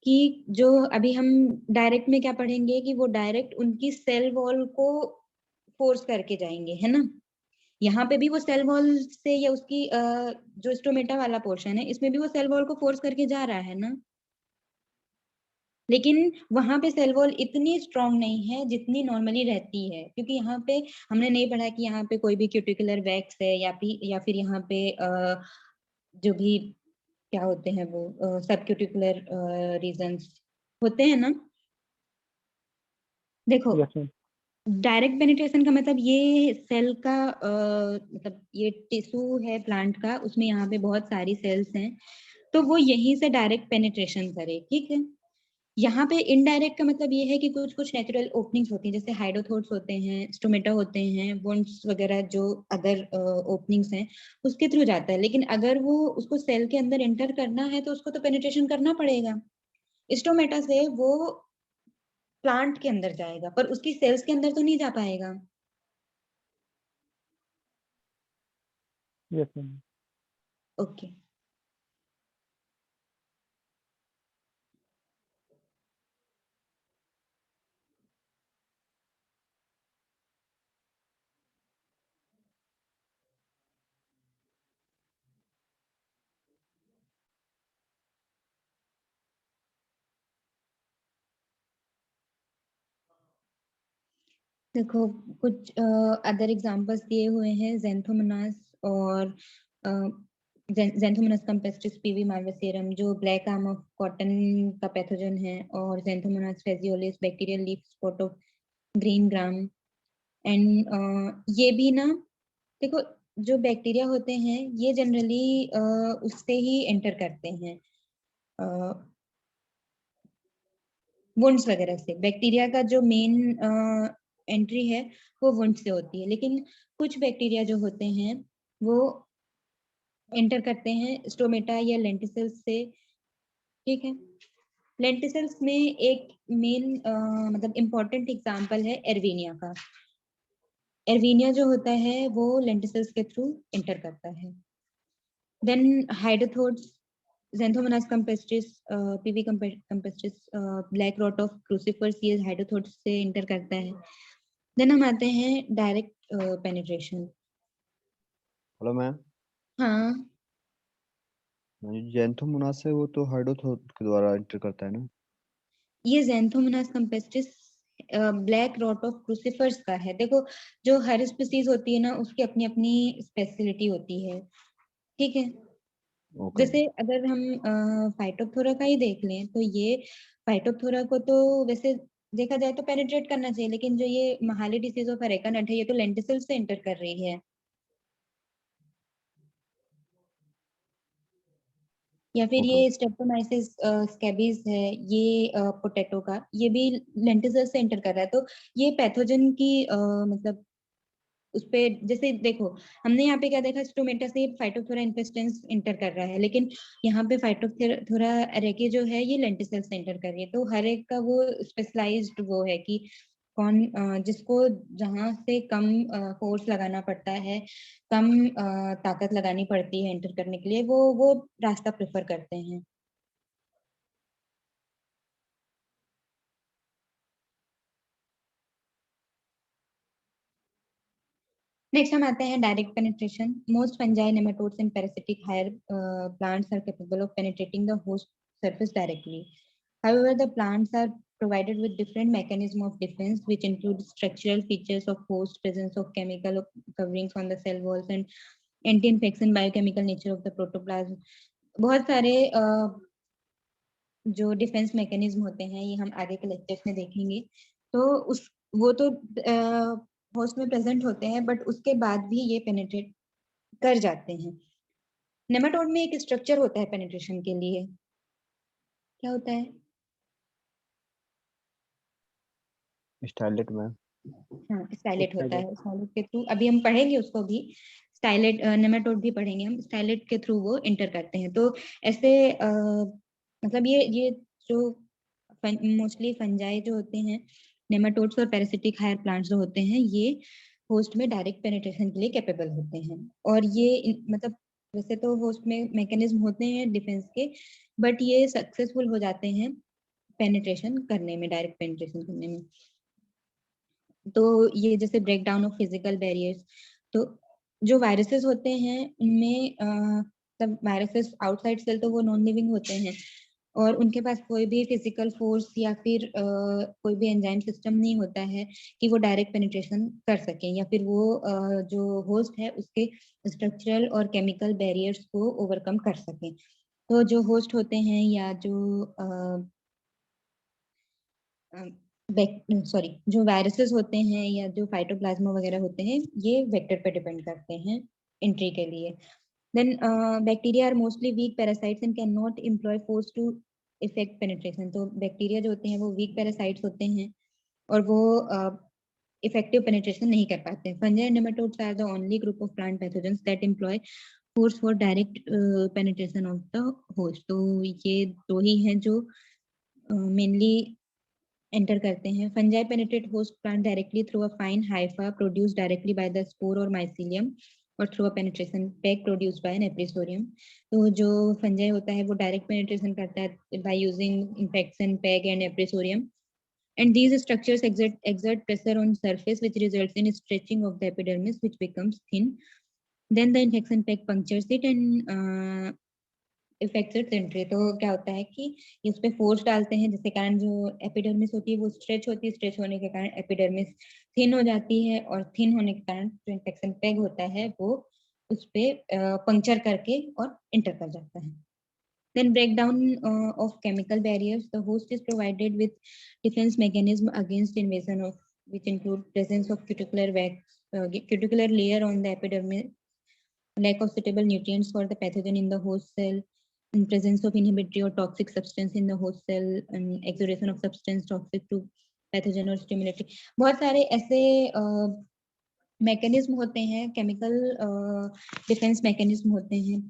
कि जो अभी हम डायरेक्ट में क्या पढ़ेंगे कि वो डायरेक्ट उनकी सेल वॉल को फोर्स करके जाएंगे, है ना। यहाँ पे भी वो सेल वॉल से या उसकी जो स्टोमेटा वाला पोर्शन है इसमें भी वो सेल वॉल को फोर्स करके जा रहा है ना, लेकिन वहां पे सेल वॉल इतनी स्ट्रांग नहीं है जितनी नॉर्मली रहती है, क्योंकि यहाँ पे हमने नहीं पढ़ा कि यहाँ पे कोई भी क्यूटिकुलर वैक्स है या फिर यहाँ पे जो भी क्या होते हैं वो सब क्यूटिकुलर रीजन्स होते हैं ना। देखो, यस मैम। डायरेक्ट पेनिट्रेशन का मतलब ये सेल का मतलब ये टिश्यू है प्लांट का, उसमें यहाँ पे बहुत सारी सेल्स हैं, तो वो यहीं से डायरेक्ट पेनिट्रेशन करे, ठीक है। यहाँ पे इनडायरेक्ट का मतलब ये है कि कुछ कुछ नेचुरल ओपनिंग्स होती हैं, जैसे हाइडोथोट्स होते हैं, स्टोमेटा होते हैं, वुंड्स वगैरह, जो अदर ओपनिंग्स हैं उसके थ्रू जाता है। लेकिन अगर वो उसको सेल के अंदर एंटर करना है तो उसको तो पेनिट्रेशन करना पड़ेगा। स्टोमेटा से वो प्लांट के अंदर जाएगा पर उसकी सेल्स के अंदर तो नहीं जा पाएगा। Yes ma'am. ओके। देखो, कुछ अदर एग्जांपल्स दिए हुए हैं, ज़ैंथोमोनास और ज़ैंथोमोनास कैम्पेस्ट्रिस पीवी मार्वेसियरम जो ब्लैक आर्म ऑफ कॉटन का पैथोजन है, और Xanthomonas phaseoli bacterial leaf spot of green gram. And ये भी ना, देखो जो बैक्टीरिया होते हैं ये जनरली उससे ही एंटर करते हैं, वुंड्स वगैरह से। बैक्टीरिया का जो मेन एंट्री है वो वुंड से होती है, लेकिन कुछ बैक्टीरिया जो होते हैं वो एंटर करते हैं स्टोमेटा या लेंटिसल्स से, ठीक है। लेंटिसल्स में एक मेन मतलब इम्पोर्टेंट एग्जांपल है एरवीनिया का। एरवीनिया जो होता है वो लेंटिसल्स के थ्रू एंटर करता है। Then hydathodes, Xanthomonas campestris, PV campestris, black rot of crucifers, ये हाइडोथोट्स से इंटर करता है। देन हम आते हैं डायरेक्ट पेनिट्रेशन। Hello ma'am. हाँ, ज़ैंथोमोनास है वो तो हाइडोथोट के द्वारा एंटर करता है ना? ये Xanthomonas campestris black rot of crucifers का है। देखो, जो हर स्पीसीज होती है ना उसकी अपनी अपनी स्पेशलिटी होती है, ठीक है। ओके। जैसे अगर हम फाइटोप्थोरा का ही देख लें तो ये फाइटोप्थोरा को तो वैसे देखा जाए तो पेनिट्रेट करना चाहिए, लेकिन जो ये Mahali disease of areca nut है ये तो लेंटिसल से एंटर कर रही है। या फिर ओके। ये स्ट्रेप्टोमाइसिस स्कैबीज है, ये पोटैटो का, ये भी लेंटिसल से एंटर कर रहा है। तो ये पैथोजन की मतलब उस पे, जैसे देखो हमने यहाँ पे क्या देखा, स्टोमेटा से फाइटोप्थोरा इन्फेस्टेंस इंटर कर रहा है, लेकिन यहाँ पे फाइटोप्थोरा अरेके जो है ये लेंटिसल से एंटर कर रही है। तो हर एक का वो स्पेशलाइज्ड वो है कि कौन जिसको जहाँ से कम फोर्स लगाना पड़ता है, कम ताकत लगानी पड़ती है एंटर करने के लिए, वो रास्ता प्रेफर करते हैं। नेक्स्ट हम आते हैं direct penetration. Most fungi, nematodes and parasitic higher plants are capable of penetrating the host surface directly. However, the plants are provided with different mechanism of defense, which include structural features of host, presence of chemical coverings on the cell walls, and anti-infection biochemical nature of the protoplasm. बहुत सारे जो defence mechanism होते हैं ये हम आगे के lectures में देखेंगे। तो वो तो होस्ट में प्रेजेंट होते हैं, बट उसके बाद भी ये पेनिट्रेट कर जाते हैं। नेमाटोड में एक स्ट्रक्चर होता है पेनिट्रेशन के लिए, क्या होता है? स्टाइलेट में। हाँ, स्टाइलेट होता है। स्टाइलेट के थ्रू अभी हम पढ़ेंगे उसको भी, स्टाइलेट नेमाटोड भी पढ़ेंगे हम। स्टाइलेट के थ्रू वो एंटर करते हैं। तो ऐसे मतलब ये जो मोस्टली फंजाई जो होते हैं, नेमाटोड्स और पैरासिटिक हायर प्लांट्स जो होते हैं, ये होस्ट में डायरेक्ट पेनिट्रेशन के लिए कैपेबल होते हैं। और ये मतलब वैसे तो होस्ट में मैकेनिज्म होते हैं डिफेंस के, बट ये सक्सेसफुल हो जाते हैं पेनिट्रेशन करने में, डायरेक्ट पेनिट्रेशन करने में। तो ये जैसे break down of physical barriers, तो जो वायरसेस होते हैं उनमें सब वायरसेस आउटसाइड सेल तो वो नॉन लिविंग होते हैं और उनके पास कोई भी फिजिकल फोर्स या फिर कोई भी एंजाइम सिस्टम नहीं होता है कि वो डायरेक्ट पेनिट्रेशन कर सके या फिर वो जो होस्ट है उसके स्ट्रक्चरल और केमिकल बैरियर्स को ओवरकम कर सके। तो जो होस्ट होते हैं या जो जो वायरसेस होते हैं या जो फाइटोप्लाज्मा वगैरह होते हैं, ये वेक्टर पे डिपेंड करते हैं एंट्री के लिए। Then bacteria are mostly weak parasites and can not employ force to effect penetration. तो बैक्टीरिया जो होते हैं वो वीक पैरासाइट्स होते हैं और वो इफेक्टिव पेनिट्रेशन नहीं कर पाते। Fungi and nematodes are the only group of plant pathogens that employ force for direct penetration of the host. तो ये दो ही हैं जो मेनली एंटर करते हैं। Fungi penetrate host plant directly through a fine hypha produced directly by the spore और mycelium और through a penetration peg produced by an appressorium. तो जो फंजाई होता है वो डायरेक्ट पेनिट्रेशन करता है by using infection peg and appressorium, and these structures exert pressure on surface which results in stretching of the epidermis which becomes thin. Then the infection pack punctures it and affected entry. तो क्या होता है कि इस पे force डालते हैं जिसके कारण जो एपिडर्मिस होती है वो स्ट्रेच होती है, स्ट्रेच होने के कारण एपिडर्मिस थिन हो जाती है और थिन होने के कारण जो इन्फेक्शन पैग होता है वो उस पे पंक्चर करके और एंटर कर जाता है। Then breakdown of chemical barriers. The host is provided with defense mechanism against invasion of which include presence of cuticular wax, cuticular layer on the epidermis, lack of suitable nutrients for the pathogen in the host cell, in presence of inhibitory or toxic substance in the host cell, and exudation of substance toxic to pathogen or stimulatory. बहुत सारे ऐसे mechanism होते हैं, chemical defence mechanism होते हैं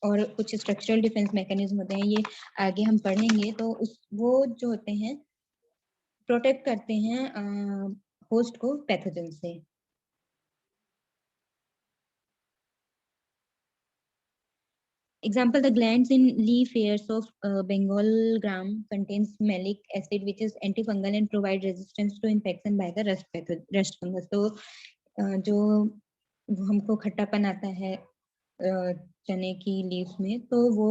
और कुछ structural defence mechanism होते हैं, ये आगे हम पढ़ेंगे। तो वो जो होते हैं प्रोटेक्ट करते हैं होस्ट को पैथोजन से। Example, the glands in leaf hairs of Bengal gram contains malic acid which is antifungal and provide resistance to infection by the rust fungus. तो जो हमको खट्टापन आता है चने की लीफ में, तो वो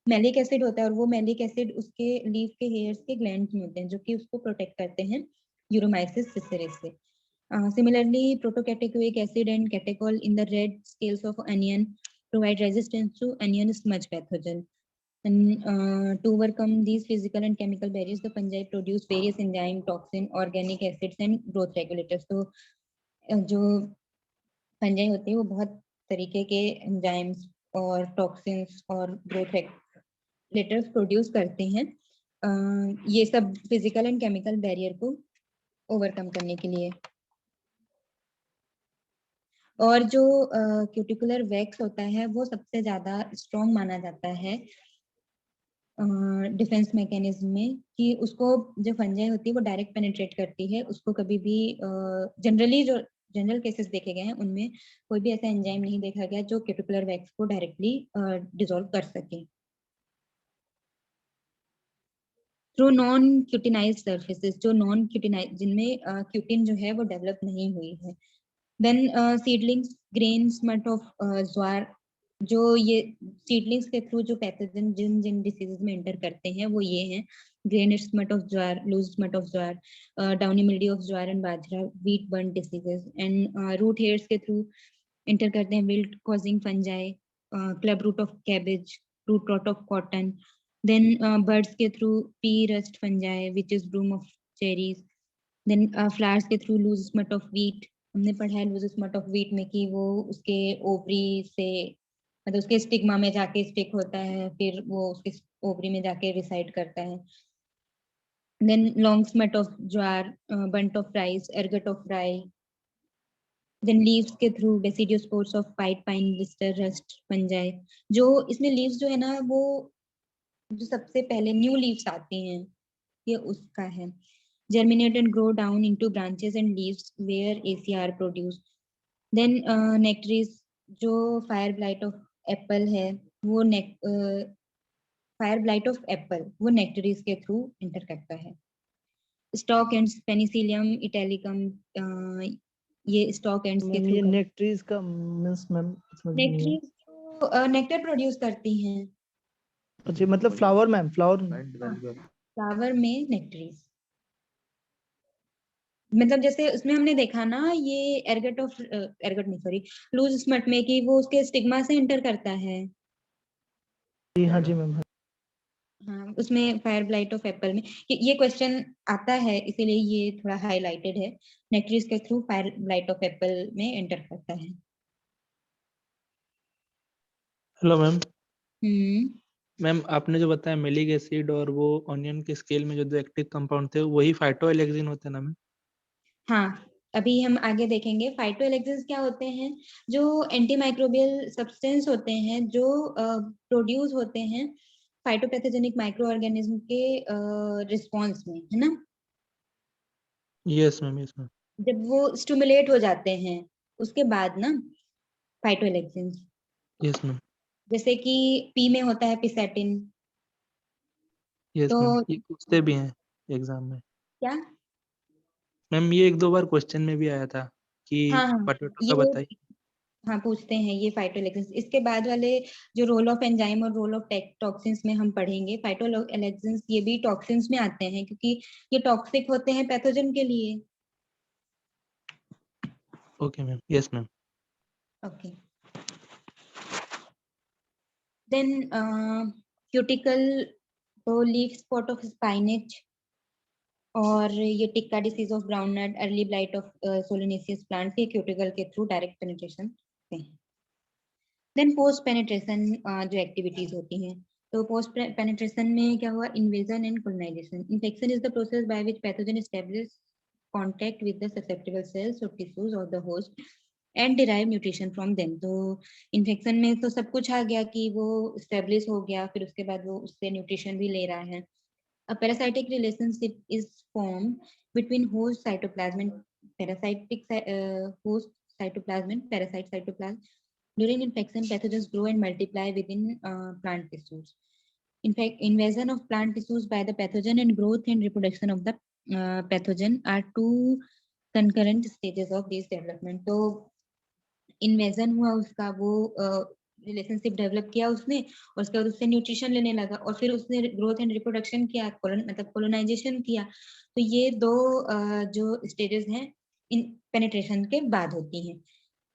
मैलिक एसिड होता है और वो मैलिक एसिड उसके लीफ के हेयर्स के ग्लैंड्स में होते हैं जो कि उसको प्रोटेक्ट करते हैं यूरोमाइसिस सिसरेस से। Similarly, protocatechoic acid and catechol in the red scales of onion provide resistance to onion smudge pathogen. And to overcome these physical and chemical barriers, the fungi produce various enzyme, toxin, organic acids, and growth regulators. तो जो fungi होते हैं वो बहुत तरीके के enzymes और toxins और ग्रोथ रेगुलेटर्स प्रोड्यूस करते हैं, ये सब फिजिकल एंड केमिकल बैरियर को ओवरकम करने के लिए। और जो क्यूटिकुलर वैक्स होता है वो सबसे ज्यादा स्ट्रॉन्ग माना जाता है डिफेंस मैकेनिज्म में, कि उसको जो फंजाई होती है वो डायरेक्ट पेनिट्रेट करती है, उसको कभी भी जनरली जो जनरल केसेस देखे गए हैं उनमें कोई भी ऐसा एंजाइम नहीं देखा गया जो क्यूटिकुलर वैक्स को डायरेक्टली डिसॉल्व कर सके। थ्रू नॉन क्यूटिनाइज्ड सर्फेसेस, जो नॉन क्यूटिनाइज जिनमें क्यूटिन जो है वो डेवलप नहीं हुई है। Then seedlings grain smut of jowar, जो ये सीडलिंग्स के थ्रू जो पैथोजन जिन जिन डिसीजेज में एंटर करते हैं वो ये हैं grain smut of jowar, loose smut of jowar, downy mildew of jowar and bajra, wheat burnt diseases, and root hairs के through enter करते हैं wilt causing fungi, club root of cabbage, root rot of cotton, then birds के through pea rust fungi, which is bloom of cherries, then flowers के through loose smut of wheat. हमने पढ़ा है loose smut of wheat में कि वो उसके ovary से मतलब उसके स्टिग्मा में जाके स्टिक होता है, फिर वो उसके ओवरी में जाके रिसाइड करता है. Then long smut of jowar, bunt of rice, ergot of rye. Then leaves के through deciduous of white pine, blister, rust, fungi. जो इसमें leaves जो है ना वो जो सबसे पहले न्यू लीव्स आती हैं ये उसका है. Germinate and grow down into branches and leaves where ACR produced. Then nectaries जो fire blight of apple है वो fire blight of apple वो nectaries के थ्रू इंटर करता है. Stalk ends Penicillium italicum, ये stalk ends के थ्रू. ये nectaries का मींस मैम nectaries तो नेक्टर प्रोड्यूस करती हैं. अच्छा मतलब फ्लावर मैम, फ्लावर में नेक्टरीज मतलब जैसे उसमें हमने देखा ना ये एरगट नहीं सॉरी लूज स्मट में कि वो उसके स्टिग्मा से इंटर करता है. हाँ जी मैम. हाँ उसमें फायर ब्लाइट ऑफ एप्पल में ये क्वेश्चन आता है इसीलिए ये थोड़ा हाईलाइटेड है. नेक्टरीज के through fire blight of Apple में एंटर करता है. Hello ma'am. मैम आपने जो बताया मेलिक एसिड और वो ऑनियन के स्केल में जो दो एक्टिव कंपाउंड थे वही फाइटोएलेक्सिन होते हैं ना मैम? हाँ अभी हम आगे देखेंगे. फाइटोएलेक्सिन्स क्या होते हैं? जो एंटीमाइक्रोबियल सब्सटेंस होते हैं जो प्रोड्यूस होते हैं फाइटोपैथोजेनिक माइक्रो ऑर्गेनिज्म के रिस्पॉन्स में, है ना? Yes ma'am, yes ma'am. जब वो स्टिमुलेट हो जाते हैं उसके बाद ना फाइटोएलेक्सिन्स. Yes ma'am. जैसे कि पी में होता है पिसेटिन. यस तो मैम, ये पूछते भी हैं एग्जाम में. क्या मैम ये एक दो बार क्वेश्चन में भी आया था कि हाँ पोटैटो ये का बताइए. हाँ पूछते हैं ये फाइटोएलेक्सिन्स. इसके बाद वाले जो रोल ऑफ एंजाइम और रोल ऑफ टॉक्सिन्स में हम पढ़ेंगे. फाइटोएलेक्सिन्स ये भी टॉक्सिन्स में आते हैं क्योंकि ये टॉक्सिक होते हैं पैथोजन के लिए. Okay ma'am. Yes ma'am. Okay. Then cuticle तो लीफ स्पॉट ऑफ स्पाइनेच और ये tikka disease of brown nut, early blight of solanaceous plant के क्यूटिकल के थ्रू डायरेक्ट पेनिट्रेशन होते हैं. देन पोस्ट पेनिट्रेशन जो एक्टिविटीज होती हैं तो पोस्ट पेनिट्रेशन में क्या हुआ? Invasion and colonisation. Infection is the process by which pathogen establish contact with the susceptible cells और tissues of the host and derive nutrition from them. तो infection में तो सब कुछ आ गया कि वो एस्टैब्लिश हो गया, फिर उसके बाद वो उससे न्यूट्रिशन भी ले रहा है. A parasitic relationship is formed between host cytoplasm and host cytoplasm and parasite cytoplasm. During infection, pathogens grow and multiply within plant tissues. In fact, invasion of plant tissues by the pathogen and growth and reproduction of the pathogen are two concurrent stages of this development. तो invasion हुआ उसका, वो relationship develop किया उसने और उसके बाद उससे न्यूट्रिशन लेने लगा और फिर उसने ग्रोथ एंड रिप्रोडक्शन किया, मतलब कोलोनाइजेशन किया. तो ये दो जो स्टेजेस हैं इन पेनिट्रेशन के बाद होती हैं.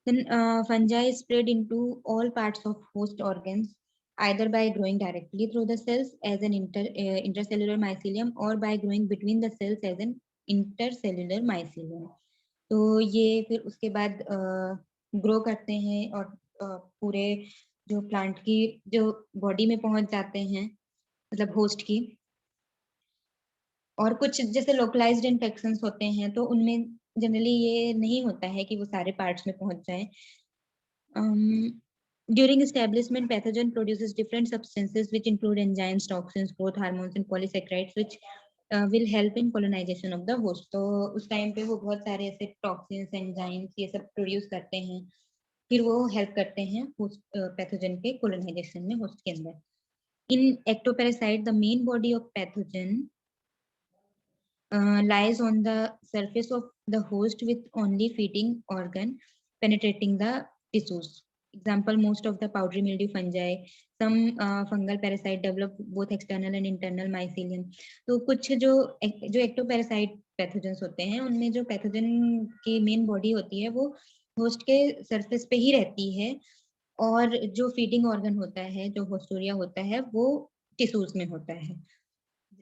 Then fungi spread into all parts of host organs either by growing directly through the cells as an intercellular mycelium or by growing between the cells as an intercellular mycelium. तो ये फिर उसके बाद grow करते हैं और पूरे जो प्लांट की जो बॉडी में पहुंच जाते हैं, मतलब होस्ट की. और कुछ जैसे लोकलाइज्ड इन्फेक्शंस होते हैं तो उनमें जनरली ये नहीं होता है कि वो सारे पार्ट्स में पहुंच जाए. During establishment, pathogen produces different substances which include enzymes, toxins, growth hormones, and polysaccharides, which will help in colonization of the host. तो उस टाइम पे वो बहुत सारे ऐसे टॉक्सिन्स, एंजाइम्स ये सब प्रोड्यूस करते हैं, फिर वो हेल्प करते हैं पैथोजन के कोलोनाइजेशन में होस्ट के अंदर. In ectoparasite, the main body of pathogen lies on the surface of the host with only feeding organ penetrating the tissues. Example, most of the powdery mildew fungi, some fungal parasite develop both external and internal mycelium. तो कुछ जो ectoparasite pathogens होते हैं, उनमें जो pathogen की main body होती है वो होस्ट के सरफेस पे ही रहती है, और जो फीडिंग ऑर्गन होता है, जो होस्टोरिया होता है, वो टिश्यूज में होता है।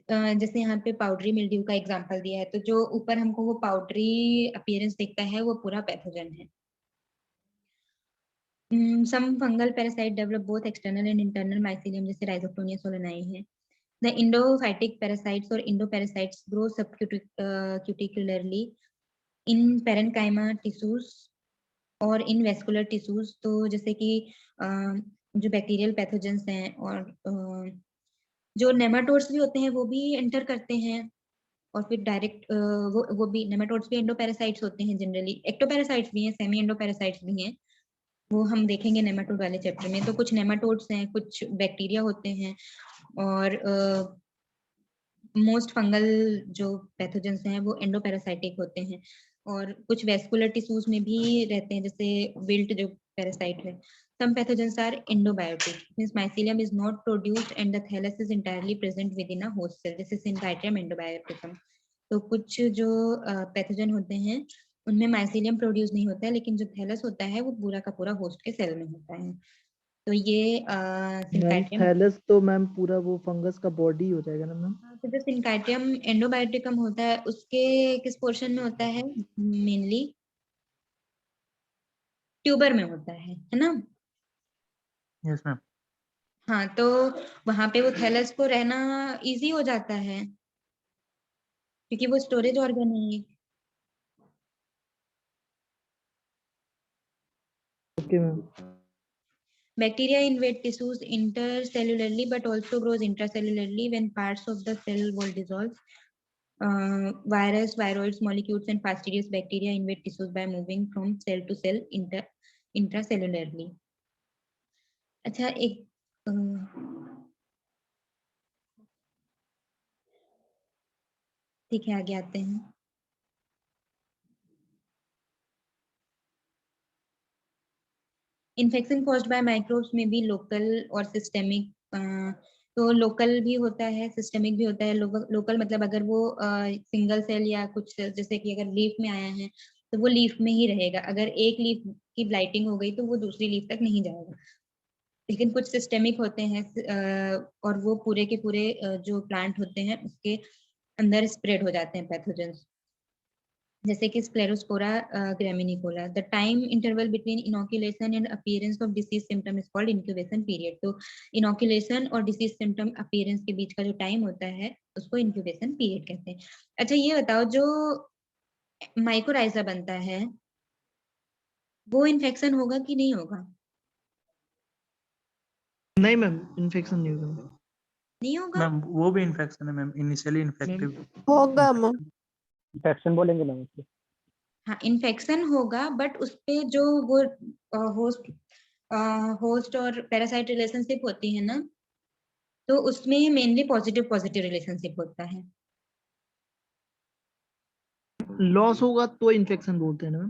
जैसे यहाँ पे पाउडरी मिल्ड्यू का एग्जांपल दिया है, तो जो ऊपर हमको वो पाउडरी अपीयरेंस दिखता है वो पूरा पैथोजन है। Some fungal parasite develop both external and internal mycelium, जैसे Rhizoctonia solanae है। The endophytic parasites or endoparasites grow subcuticularly in parenchyma tissues और इन वेस्कुलर टिश्यूज। तो जैसे कि जो बैक्टीरियल पैथोजेंस हैं और जो नेमाटोड्स भी होते हैं वो भी एंटर करते हैं, और फिर डायरेक्ट वो भी नेमाटोड्स भी एंडोपैरासाइट्स होते हैं जनरली, एक्टोपैरासाइट्स भी हैं, सेमी एंडोपैरासाइट्स भी हैं, वो हम देखेंगे नेमाटोड वाले चैप्टर में। तो कुछ नेमाटोड्स हैं, कुछ बैक्टीरिया होते हैं, और मोस्ट फंगल जो पैथोजेंस हैं वो एंडोपैरासाइटिक होते हैं, और कुछ वेस्कुलर टिश्यूज में भी रहते हैं, जैसे विल्ट जो पैरासाइट है। Some pathogens are endobiotic, means mycelium is not produced and the thallus is entirely present within a host cell. This is Syncytium endobioticum. तो कुछ जो पैथोजन होते हैं उनमें माइसीलियम प्रोड्यूस नहीं होता है, लेकिन जो थैलस होता है वो पूरा का पूरा होस्ट के सेल में होता है। तो ये सिंकाइटियम थैलस तो मैम पूरा वो फंगस का बॉडी हो जाएगा ना मैम। तो जो सिंकाइटियम एंडोबायोटिकम होता है उसके किस पोर्शन में होता है? मेनली ट्यूबर में होता है ना? Yes ma'am. हाँ, तो वहां पे वो थैलस को रहना इजी हो जाता है क्योंकि वो स्टोरेज ऑर्गन है। Okay ma'am. Bacteria invade tissues intercellularly but also grows intracellularly when parts of the cell wall dissolve. Virus, viroids, molecules, and fastidious bacteria invade tissues by moving from cell to cell intracellularly. अच्छा, एक ठीक है, आगे आते हैं। Infection caused by microbes में भी local और सिस्टेमिक, तो लोकल भी होता है, सिस्टेमिक भी होता है। लोकल मतलब अगर वो सिंगल सेल या कुछ जैसे कि अगर लीफ में आया है तो वो लीफ में ही रहेगा, अगर एक लीफ की ब्लाइटिंग हो गई तो वो दूसरी लीफ तक नहीं जाएगा। लेकिन कुछ सिस्टेमिक होते हैं और वो पूरे के पूरे जो प्लांट होते हैं उसके अंदर स्प्रेड हो जाते हैं पैथोजेंस, जैसे कि Sclerospora graminicola. The time interval between inoculation and appearance of disease symptom is called incubation period. तो इनोकुलेशन और डिसीज सिम्टम अपीयरेंस के बीच का जो टाइम होता है उसको इंक्यूबेशन पीरियड कहते हैं। अच्छा, ये बताओ, जो माइकोराइजा बनता है वो इन्फेक्शन होगा कि नहीं होगा? नहीं मैम, इन्फेक्शन नहीं होगा। नहीं होगा मैम, वो भी इन्फेक्शन है मैम, इनिशियली इन्फेक्टिव होगा मैम। इन्फेक्शन बोलेंगे मैम उसको। हाँ, इन्फेक्शन होगा, बट उसपे जो वो होस्ट और पैरासाइट रिलेशनशिप होती है ना, तो उसमें मेनली पॉजिटिव रिलेशनशिप होता है। लॉस होगा तो इन्फेक्शन बोलते हैं ना।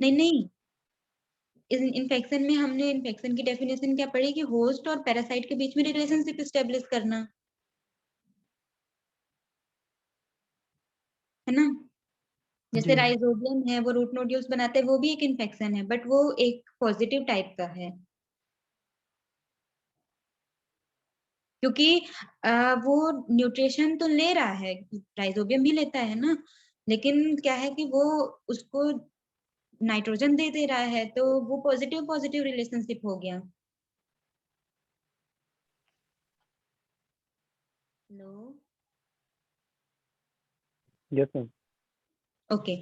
नहीं, इस इन्फेक्शन में हमने इन्फेक्शन की डेफिनेशन क्या पढ़ी कि होस्ट और पैरासाइट के बीच में रिलेशनशिप एस्टेब्लिश करना, है ना? जैसे राइजोबियम है, वो रूट नोड्यूल्स बनाते हैं, वो भी एक इन्फेक्शन है, बट वो एक पॉजिटिव टाइप का है, क्योंकि वो न्यूट्रिशन तो ले रहा है, राइजोबियम भी लेता है ना, लेकिन क्या है कि वो उसको नाइट्रोजन दे रहा है, तो वो पॉजिटिव रिलेशनशिप हो गया। Hello, yes ma'am. Okay,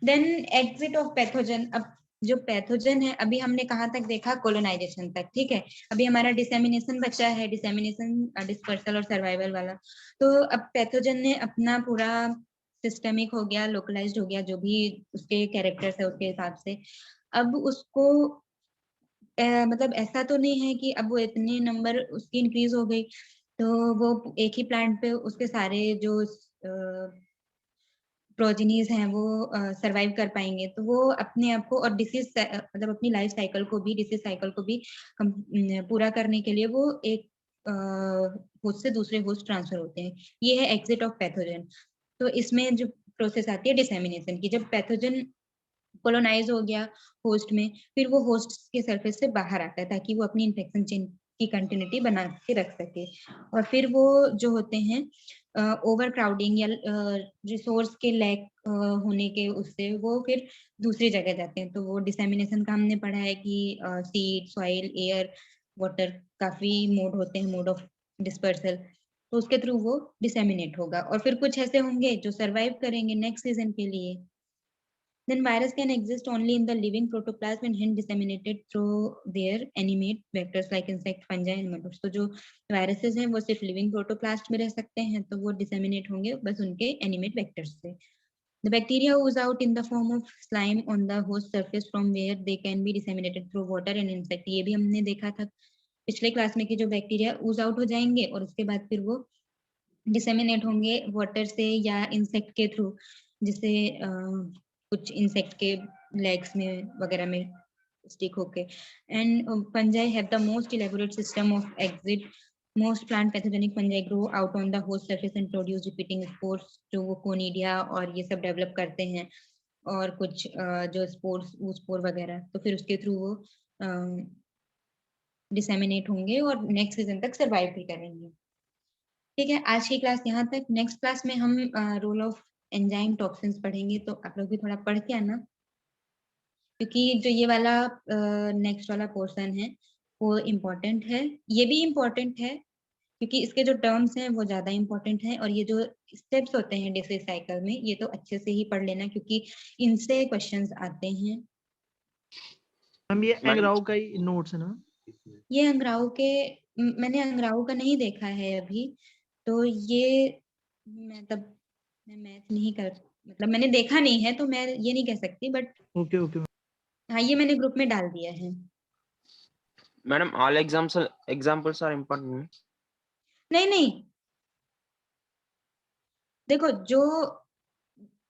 then exit of pathogen. अब जो पैथोजन है, अभी हमने कहाँ तक देखा? कोलोनाइजेशन तक, ठीक है। अभी हमारा डिसेमिनेशन बचा है, डिसेमिनेशन, डिस्पर्सल और सर्वाइवल वाला। तो अब पैथोजन ने अपना पूरा सिस्टेमिक हो गया, लोकलाइज्ड हो गया, जो भी उसके कैरेक्टर्स है उसके हिसाब से। अब उसको मतलब ऐसा तो नहीं है कि अब वो इतनी नंबर उसकी इंक्रीज हो गई तो वो एक ही प्लांट पे उसके सारे जो प्रोजेनीज हैं वो सरवाइव कर पाएंगे, तो वो अपने आप को और डिसीज मतलब अपनी लाइफ साइकिल को भी, डिसीज साइकिल को भी पूरा करने के लिए वो एक होस्ट से दूसरे होस्ट ट्रांसफर होते हैं। ये है एग्जिट ऑफ पैथोजन। तो इसमें जो प्रोसेस आती है डिसेमिनेशन की, जब पैथोजन कोलोनाइज हो गया होस्ट में, फिर वो होस्ट के सरफेस से बाहर आता है ताकि वो अपनी इन्फेक्शन चेन की कंटिन्यूटी बना के रख सके। और फिर वो जो होते हैं ओवर क्राउडिंग या रिसोर्स के लैक होने के उससे वो फिर दूसरी जगह जाते हैं। तो वो डिसेमिनेशन का हमने पढ़ा है कि सीड, सॉइल, एयर, वाटर, काफी मोड होते हैं, मोड ऑफ डिस्पर्सल। तो उसके थ्रू वो डिसेमिनेट होगा। और फिर कुछ ऐसे होंगे जो सरवाइव करेंगे नेक्स्ट सीजन के लिए। Then virus can exist only in the living protoplasm and hence disseminated through their animate vectors like insect, fungi and nematodes. तो जो viruses हैं वो सिर्फ living protoplasm में रह सकते हैं, तो वो disseminate होंगे बस उनके animate vectors से। The bacteria ooze out in the form of slime on the host surface from where they can be disseminated through water and insect. ये भी हमने देखा था पिछले क्लास में कि जो बैक्टीरिया ooze out हो जाएंगे और उसके बाद फिर वो डिसेमिनेट होंगे वाटर से या इंसेक्ट के थ्रू, जिसे कुछ इंसेक्ट के लेग्स में वगैरह में स्टिक होके। And fungi have the most elaborate system of exit. Most plant pathogenic fungi grow out on the host surface and produce repeating spores, जो वो कोनिडिया और ये सब डेवलप करते हैं। और कुछ जो स्पोर्स, वो स्पोर वगैरह, तो फिर उसके थ्रू वो डिसेमिनेट होंगे और नेक्स्ट सीजन तक सरवाइव भी करेंगे। ठीक है, आज की क्लास यहाँ तक। नेक्स्ट क्लास में हम रोल ऑफ एंजाइम टॉक्सिन्स पढ़ेंगे, तो आप लोग भी थोड़ा पढ़ के आना, क्योंकि जो ये वाला नेक्स्ट वाला पोर्शन है वो इम्पोर्टेंट है। ये भी इम्पोर्टेंट है क्योंकि इसके जो टर्म्स हैं वो ज्यादा इम्पोर्टेंट हैं, और ये जो स्टेप्स होते हैं डिसीज साइकिल में ये तो अच्छे से ही पढ़ लेना क्योंकि इनसे क्वेश्चंस आते हैं। मैम ये अंगराव का ही नोट्स है ना? ये अंगराव के, मैंने अंगराव का नहीं देखा है अभी, तो ये मैं मैच नहीं कर, मतलब मैंने देखा नहीं है तो मैं ये नहीं कह सकती, बट ओके ओके। हाँ ये मैंने ग्रुप में डाल दिया है। Madam all examples are important? नहीं नहीं, देखो जो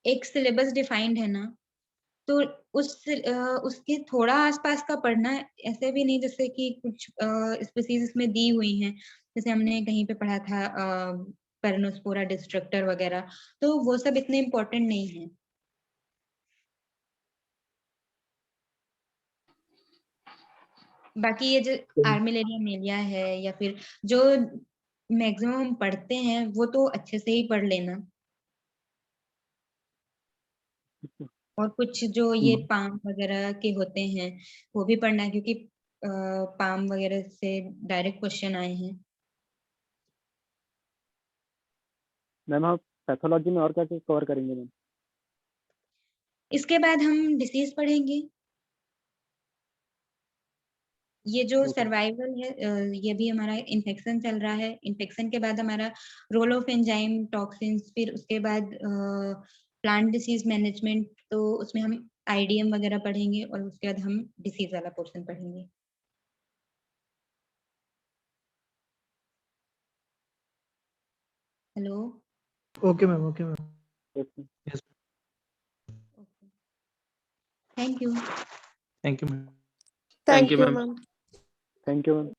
एक सिलेबस डिफाइंड है ना, तो उसके थोड़ा आसपास का पढ़ना, ऐसे भी नहीं जैसे कि कुछ स्पीसीज इसमें दी हुई हैं, जैसे हमने कहीं पे पढ़ा था पेरिनोस्पोरा डिस्ट्रक्टर वगैरह, तो वो सब इतने इम्पोर्टेंट नहीं है। बाकी ये जो आर्मिलेरिया मेलिया है या फिर जो मैक्सिमम हम पढ़ते हैं वो तो अच्छे से ही पढ़ लेना। और कुछ जो ये पाम वगैरह के होते हैं वो भी पढ़ना है क्योंकि पाम वगैरह से डायरेक्ट क्वेश्चन आए हैं। मैम आप पैथोलॉजी में और क्या चीज कवर करेंगे मैम? इसके बाद हम डिसीज पढ़ेंगे। ये जो सर्वाइवल है, ये भी हमारा इन्फेक्शन चल रहा है। इन्फेक्शन के बाद हमारा रोल ऑफ एंजाइम टॉक्सिन्स, फिर उसके बाद प्लांट डिसीज मैनेजमेंट, तो उसमें हम आईडीएम वगैरह पढ़ेंगे और उसके बाद हम डिसीज वाला पोर्शन पढ़ेंगे। Hello. Okay ma'am, okay ma'am. Yes. Thank you. Thank you, ma'am. Thank you, ma'am. Thank you ma'am.